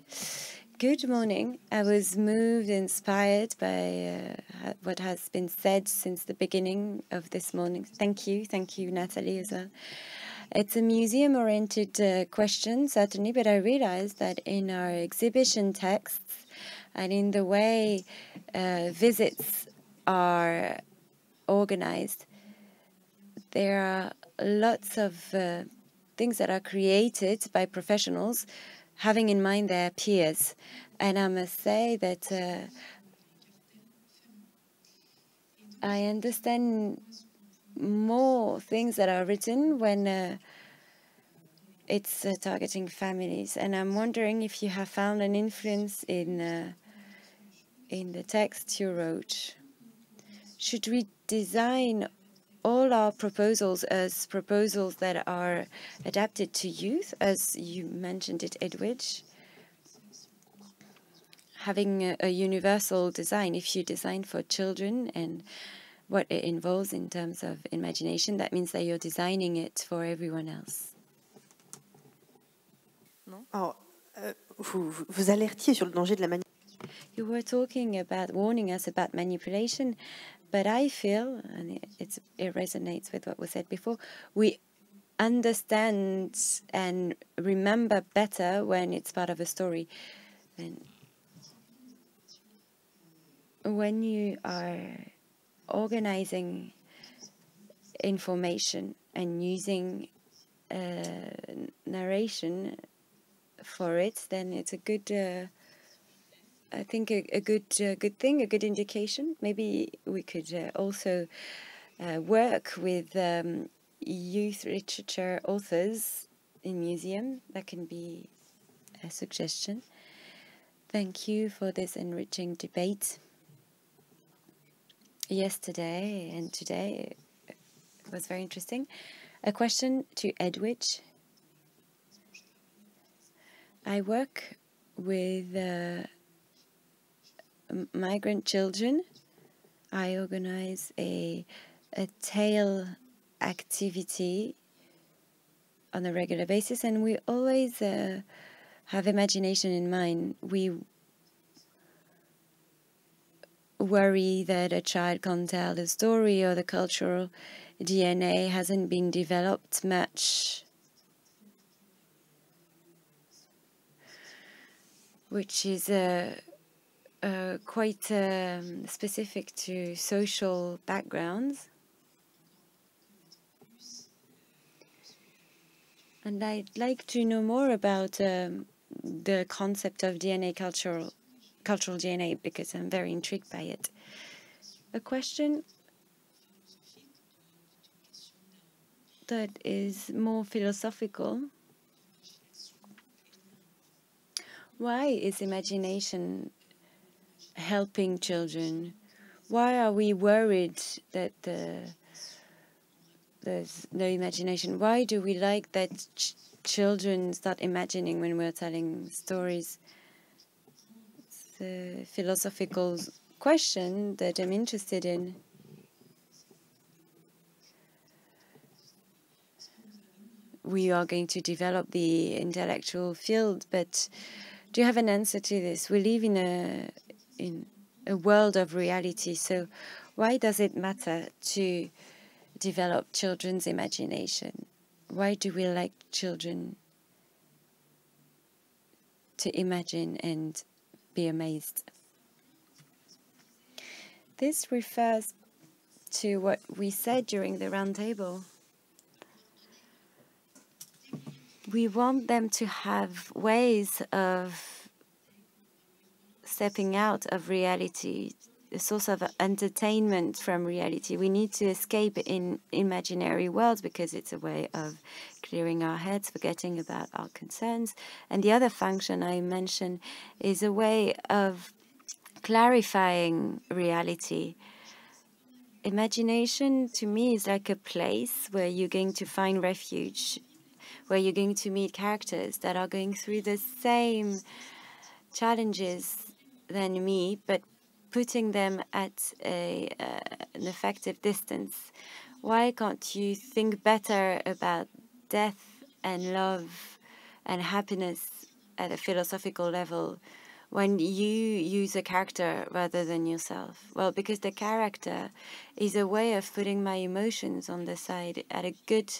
Good morning. I was moved, inspired by what has been said since the beginning of this morning. Thank you, Natalie, as well. It's a museum-oriented question, certainly, but I realized that in our exhibition texts and in the way visits are organized, there are lots of things that are created by professionals having in mind their peers. And I must say that I understand more things that are written when it's targeting families. And I'm wondering if you have found an influence in the text you wrote. Should we design all our proposals as proposals that are adapted to youth, as you mentioned it, Edwidge? Having a universal design, if you design for children and what it involves in terms of imagination, that means that you're designing it for everyone else. Alors, vous alertiez sur le danger de la manipulation. You were talking about warning us about manipulation, but I feel, and it resonates with what was said before, we understand and remember better when it's part of a story. And when you are organizing information and using narration for it, then it's a good, I think, a good thing, a good indication. Maybe we could also work with youth literature authors in museum. That can be a suggestion. Thank you for this enriching debate. yesterday and today. It was very interesting. A question to Edwidge. I work with migrant children. I organize a tale activity on a regular basis, and we always have imagination in mind. We worry that a child can't tell the story or the cultural DNA hasn't been developed much, which is quite specific to social backgrounds. And I'd like to know more about the concept of DNA, cultural DNA, because I'm very intrigued by it. A question that is more philosophical. Why is imagination helping children? Why are we worried that there's no imagination? Why do we like that children start imagining when we're telling stories? It's a philosophical question that I'm interested in. We are going to develop the intellectual field, but do you have an answer to this? We live in a world of reality, so why does it matter to develop children's imagination? Why do we like children to imagine and be amazed? This refers to what we said during the round table. We want them to have ways of stepping out of reality, a source of entertainment from reality. We need to escape in imaginary worlds because it's a way of clearing our heads, forgetting about our concerns. And the other function I mentioned is a way of clarifying reality. Imagination, to me, is like a place where you're going to find refuge, where you're going to meet characters that are going through the same challenges than me, but putting them at an effective distance. Why can't you think better about death and love and happiness at a philosophical level when you use a character rather than yourself? Well, because the character is a way of putting my emotions on the side at a good,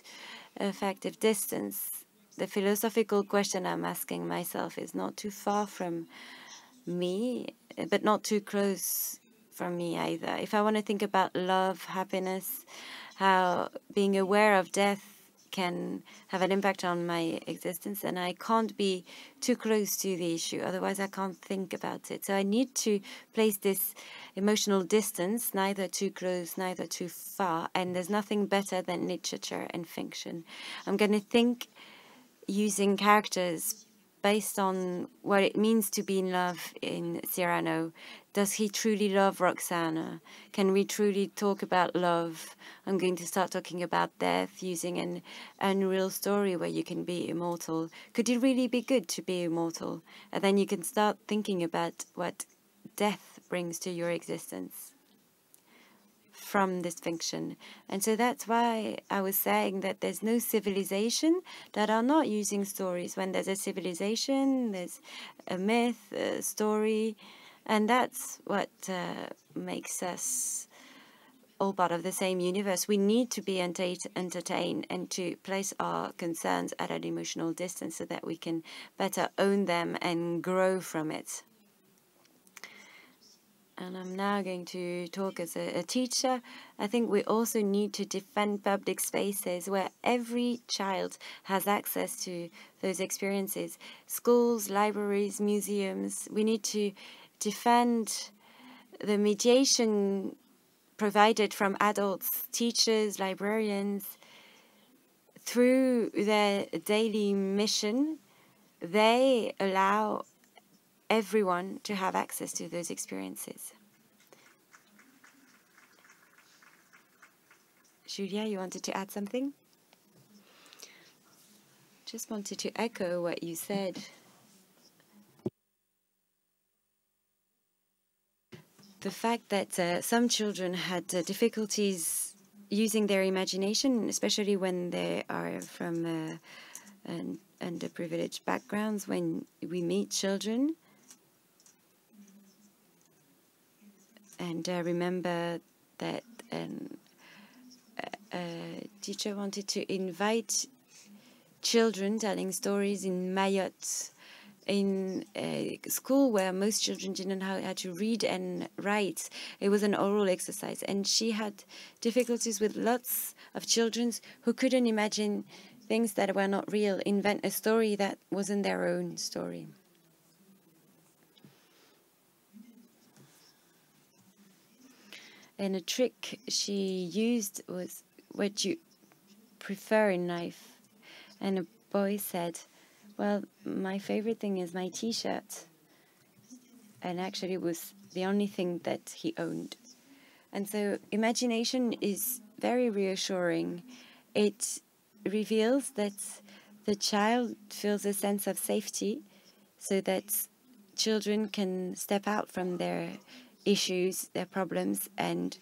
effective distance. The philosophical question I'm asking myself is not too far from me, but not too close from me either. If I want to think about love, happiness, how being aware of death can have an impact on my existence, and I can't be too close to the issue, otherwise I can't think about it. So I need to place this emotional distance, neither too close, neither too far, and there's nothing better than literature and fiction. I'm going to think using characters based on what it means to be in love in Cyrano. Does he truly love Roxana? Can we truly talk about love? I'm going to start talking about death using an unreal story where you can be immortal. Could it really be good to be immortal? And then you can start thinking about what death brings to your existence from this fiction. And so that's why I was saying that there's no civilization that are not using stories. When there's a civilization, there's a myth, a story, and that's what makes us all part of the same universe. We need to be entertained and to place our concerns at an emotional distance so that we can better own them and grow from it. And I'm now going to talk as a teacher. I think we also need to defend public spaces where every child has access to those experiences. Schools, libraries, museums. We need to defend the mediation provided from adults, teachers, librarians. Through their daily mission, they allow everyone to have access to those experiences. Julia, you wanted to add something? Just wanted to echo what you said. The fact that some children had difficulties using their imagination, especially when they are from underprivileged backgrounds, when we meet children. And I remember that a teacher wanted to invite children telling stories in Mayotte, in a school where most children didn't know how to read and write. It was an oral exercise, and she had difficulties with lots of children who couldn't imagine things that were not real, invent a story that wasn't their own story. And a trick she used was, what you prefer in life? And a boy said, well, my favorite thing is my T-shirt. And actually it was the only thing that he owned. And so imagination is very reassuring. It reveals that the child feels a sense of safety so that children can step out from their issues, their problems, and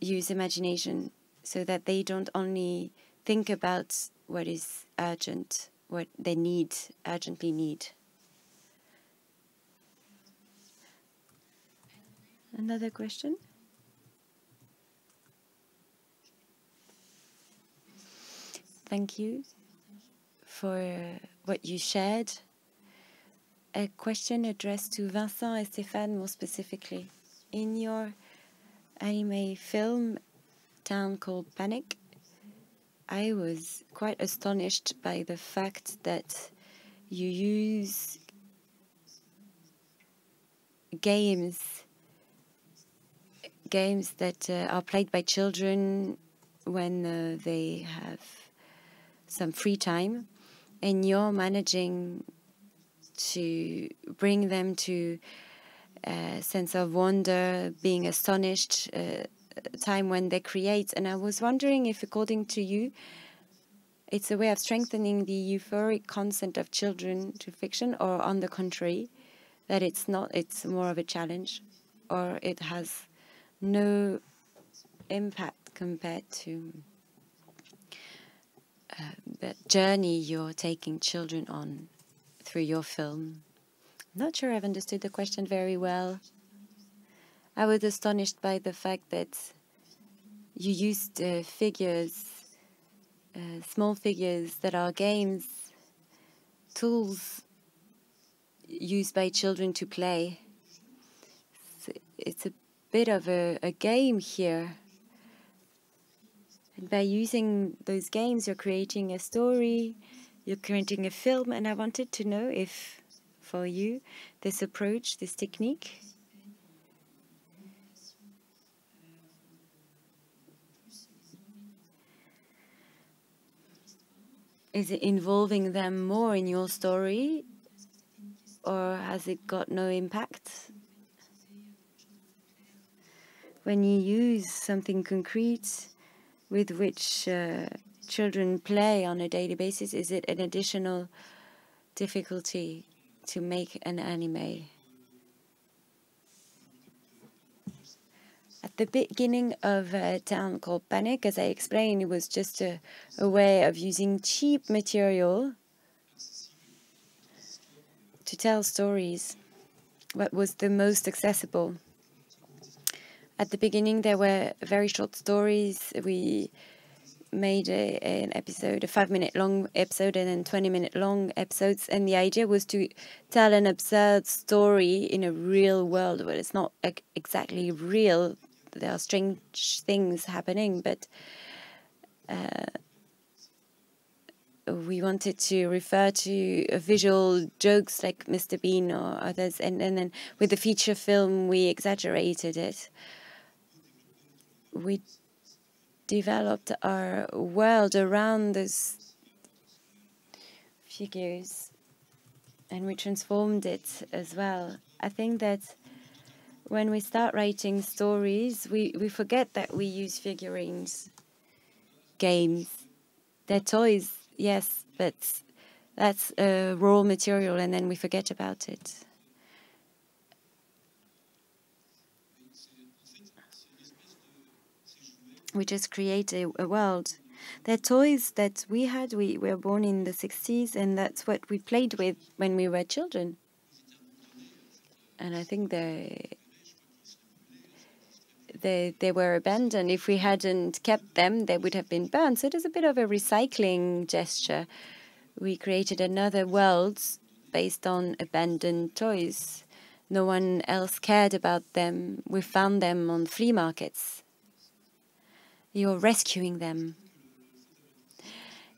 use imagination so that they don't only think about what is urgent, what they need, urgently need. Another question? Thank you for what you shared. A question addressed to Vincent and Stéphane more specifically. In your anime film, Town Called Panic, I was quite astonished by the fact that you use games that are played by children when they have some free time, and you're managing to bring them to a sense of wonder, being astonished, time when they create. And I was wondering if, according to you, it's a way of strengthening the euphoric consent of children to fiction, or on the contrary, that it's not, it's more of a challenge, or it has no impact compared to the journey you're taking children on through your film. I'm not sure I've understood the question very well. I was astonished by the fact that you used figures, small figures that are games, tools used by children to play. So it's a bit of a game here. And by using those games, you're creating a story, you're creating a film, and I wanted to know if, for you, this approach, this technique, is it involving them more in your story, or has it got no impact? When you use something concrete with which children play on a daily basis, is it an additional difficulty to make an anime? At the beginning of A Town Called Panic, as I explained, it was just a way of using cheap material to tell stories, what was the most accessible. At the beginning, there were very short stories. We made an episode, a 5-minute long episode, and then 20-minute long episodes. And the idea was to tell an absurd story in a real world, but it's not exactly real. There are strange things happening, but we wanted to refer to visual jokes like Mr. Bean or others. And then with the feature film, we exaggerated it. We developed our world around those figures, and we transformed it as well. I think that when we start writing stories, we forget that we use figurines. games. They're toys, yes, but that's raw material, and then we forget about it. We just create a world. They're toys that we had. We were born in the 60s, and that's what we played with when we were children. And I think they were abandoned. If we hadn't kept them, they would have been burned. So it is a bit of a recycling gesture. We created another world based on abandoned toys. No one else cared about them. We found them on flea markets. You're rescuing them.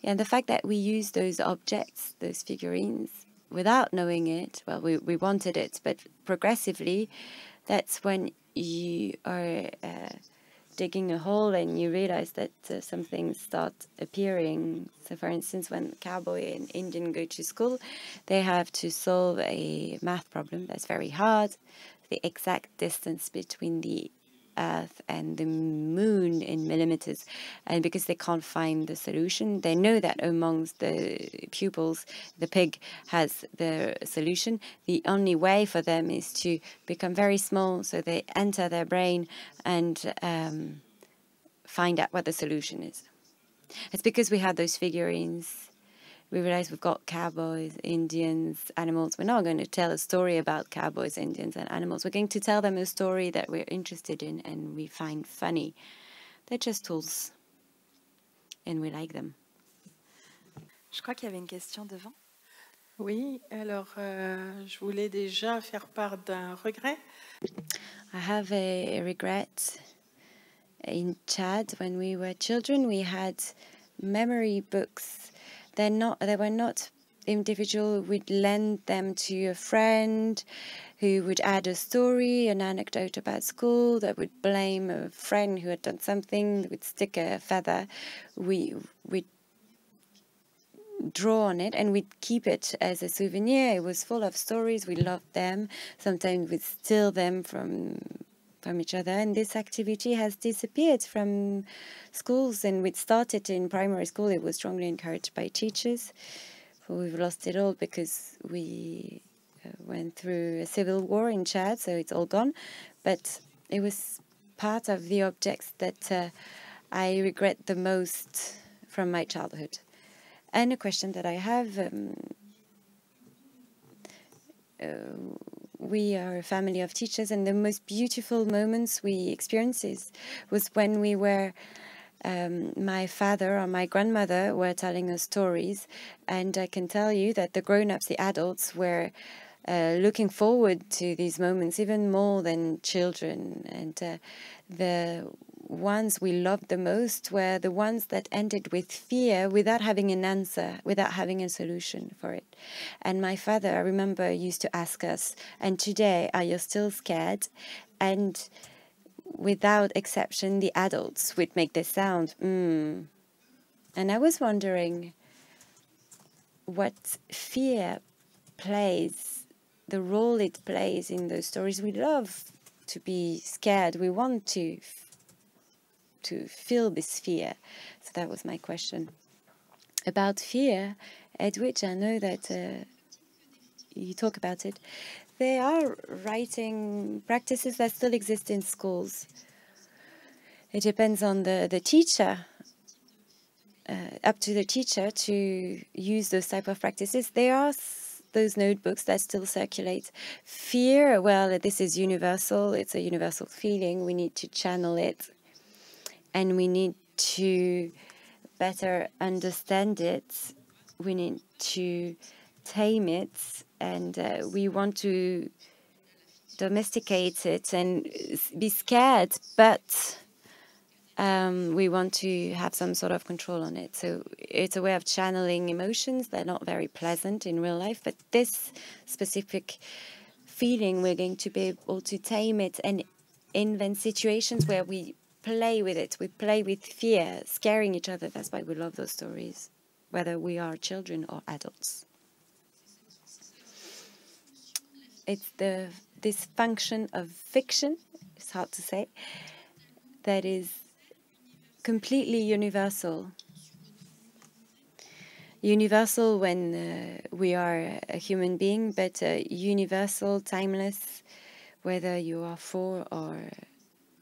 And the fact that we use those objects, those figurines, without knowing it, well, we wanted it, but progressively, that's when you are digging a hole and you realize that some things start appearing. So, for instance, when Cowboy and Indian go to school, they have to solve a math problem that's very hard. The exact distance between the Earth and the moon in millimeters, and because they can't find the solution, they know that amongst the pupils the pig has the solution. The only way for them is to become very small, so they enter their brain and find out what the solution is. It's because we had those figurines. We realize we've got cowboys, Indians, animals. We're not going to tell a story about cowboys, Indians, and animals. We're going to tell them a story that we're interested in and we find funny. They're just tools, and we like them. Je crois qu'il y avait une question devant. Oui, alors je voulais déjà faire part d'un regret. I have a regret. In Chad, when we were children, we had memory books. They were not individual. We'd lend them to a friend who would add a story, an anecdote about school, that would blame a friend who had done something, that would stick a feather. We'd draw on it and we'd keep it as a souvenir. It was full of stories. We loved them. Sometimes we'd steal them from each other, and this activity has disappeared from schools, and we'd started in primary school. It was strongly encouraged by teachers, but we've lost it all because we went through a civil war in Chad, so it's all gone. But it was part of the objects that I regret the most from my childhood. And a question that I have, we are a family of teachers, and the most beautiful moments we experienced was when we were, my father or my grandmother were telling us stories, and I can tell you that the grown-ups, the adults, were looking forward to these moments even more than children. And the ones we loved the most were the ones that ended with fear without having an answer, without having a solution for it. And my father, I remember, used to ask us, and today, are you still scared? And without exception, the adults would make this sound, And I was wondering what fear plays, the role it plays in those stories. We love to be scared. We want to feel this fear. So that was my question. About fear, Edwidge, I know that you talk about it. There are writing practices that still exist in schools. It depends on the teacher, up to the teacher to use those type of practices. There are those notebooks that still circulate. Fear, well, this is universal. It's a universal feeling. We need to channel it, and we need to better understand it. We need to tame it, and we want to domesticate it and be scared, but we want to have some sort of control on it. So it's a way of channeling emotions. They're not very pleasant in real life, but this specific feeling, we're going to be able to tame it and invent situations where we play with it. We play with fear, scaring each other. That's why we love those stories, whether we are children or adults. It's this function of fiction, it's hard to say, that is completely universal. Universal when we are a human being, but universal, timeless, whether you are 4 or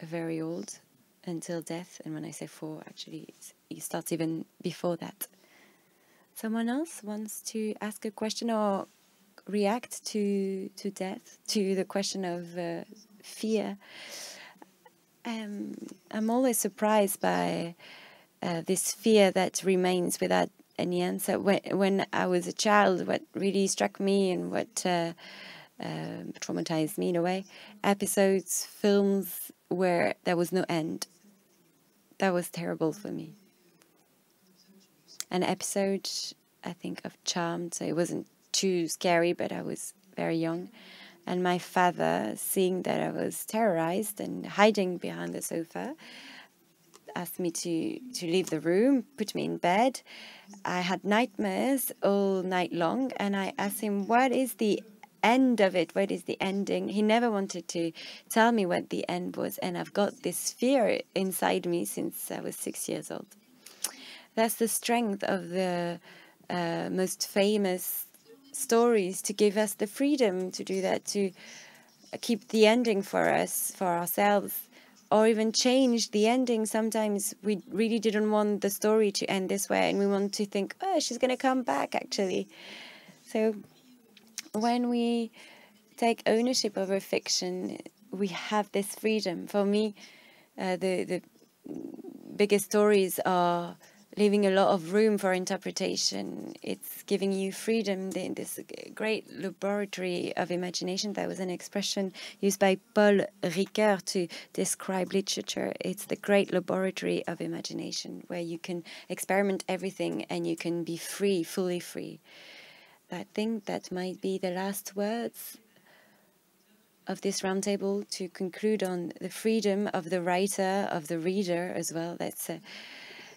very old, until death. And when I say 4, actually, it starts even before that. Someone else wants to ask a question or react to death, to the question of fear? I'm always surprised by this fear that remains without any answer. When I was a child, what really struck me and what traumatized me in a way, episodes, films where there was no end. That was terrible for me. An episode, I think, of Charmed, so it wasn't too scary, but I was very young. And my father, seeing that I was terrorized and hiding behind the sofa, asked me to leave the room, put me in bed. I had nightmares all night long, and I asked him, what is the end of it? What is the ending? He never wanted to tell me what the end was, and I've got this fear inside me since I was 6 years old. That's the strength of the most famous stories, to give us the freedom to do that, to keep the ending for us, for ourselves, or even change the ending. Sometimes we really didn't want the story to end this way, and we want to think, oh, she's going to come back, actually. So when we take ownership over fiction, we have this freedom. For me, the biggest stories are leaving a lot of room for interpretation. It's giving you freedom, this great laboratory of imagination. That was an expression used by Paul Ricoeur to describe literature. It's the great laboratory of imagination, where you can experiment everything and you can be free, fully free. I think that might be the last words of this roundtable, to conclude on the freedom of the writer, of the reader as well. That's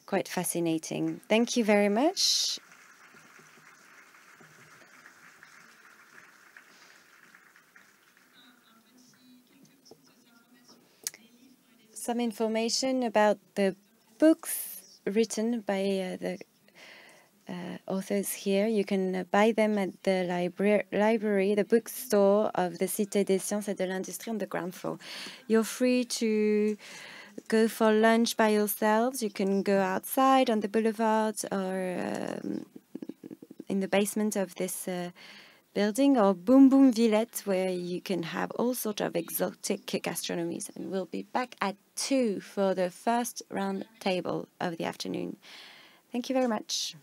quite fascinating. Thank you very much. Some information about the books written by the authors here. You can buy them at the library, the bookstore of the Cité des Sciences et de l'Industrie on the ground floor. You're free to go for lunch by yourselves. You can go outside on the boulevard or in the basement of this building, or Boom Boom Villette, where you can have all sorts of exotic gastronomies. And we'll be back at 2 for the first round table of the afternoon. Thank you very much.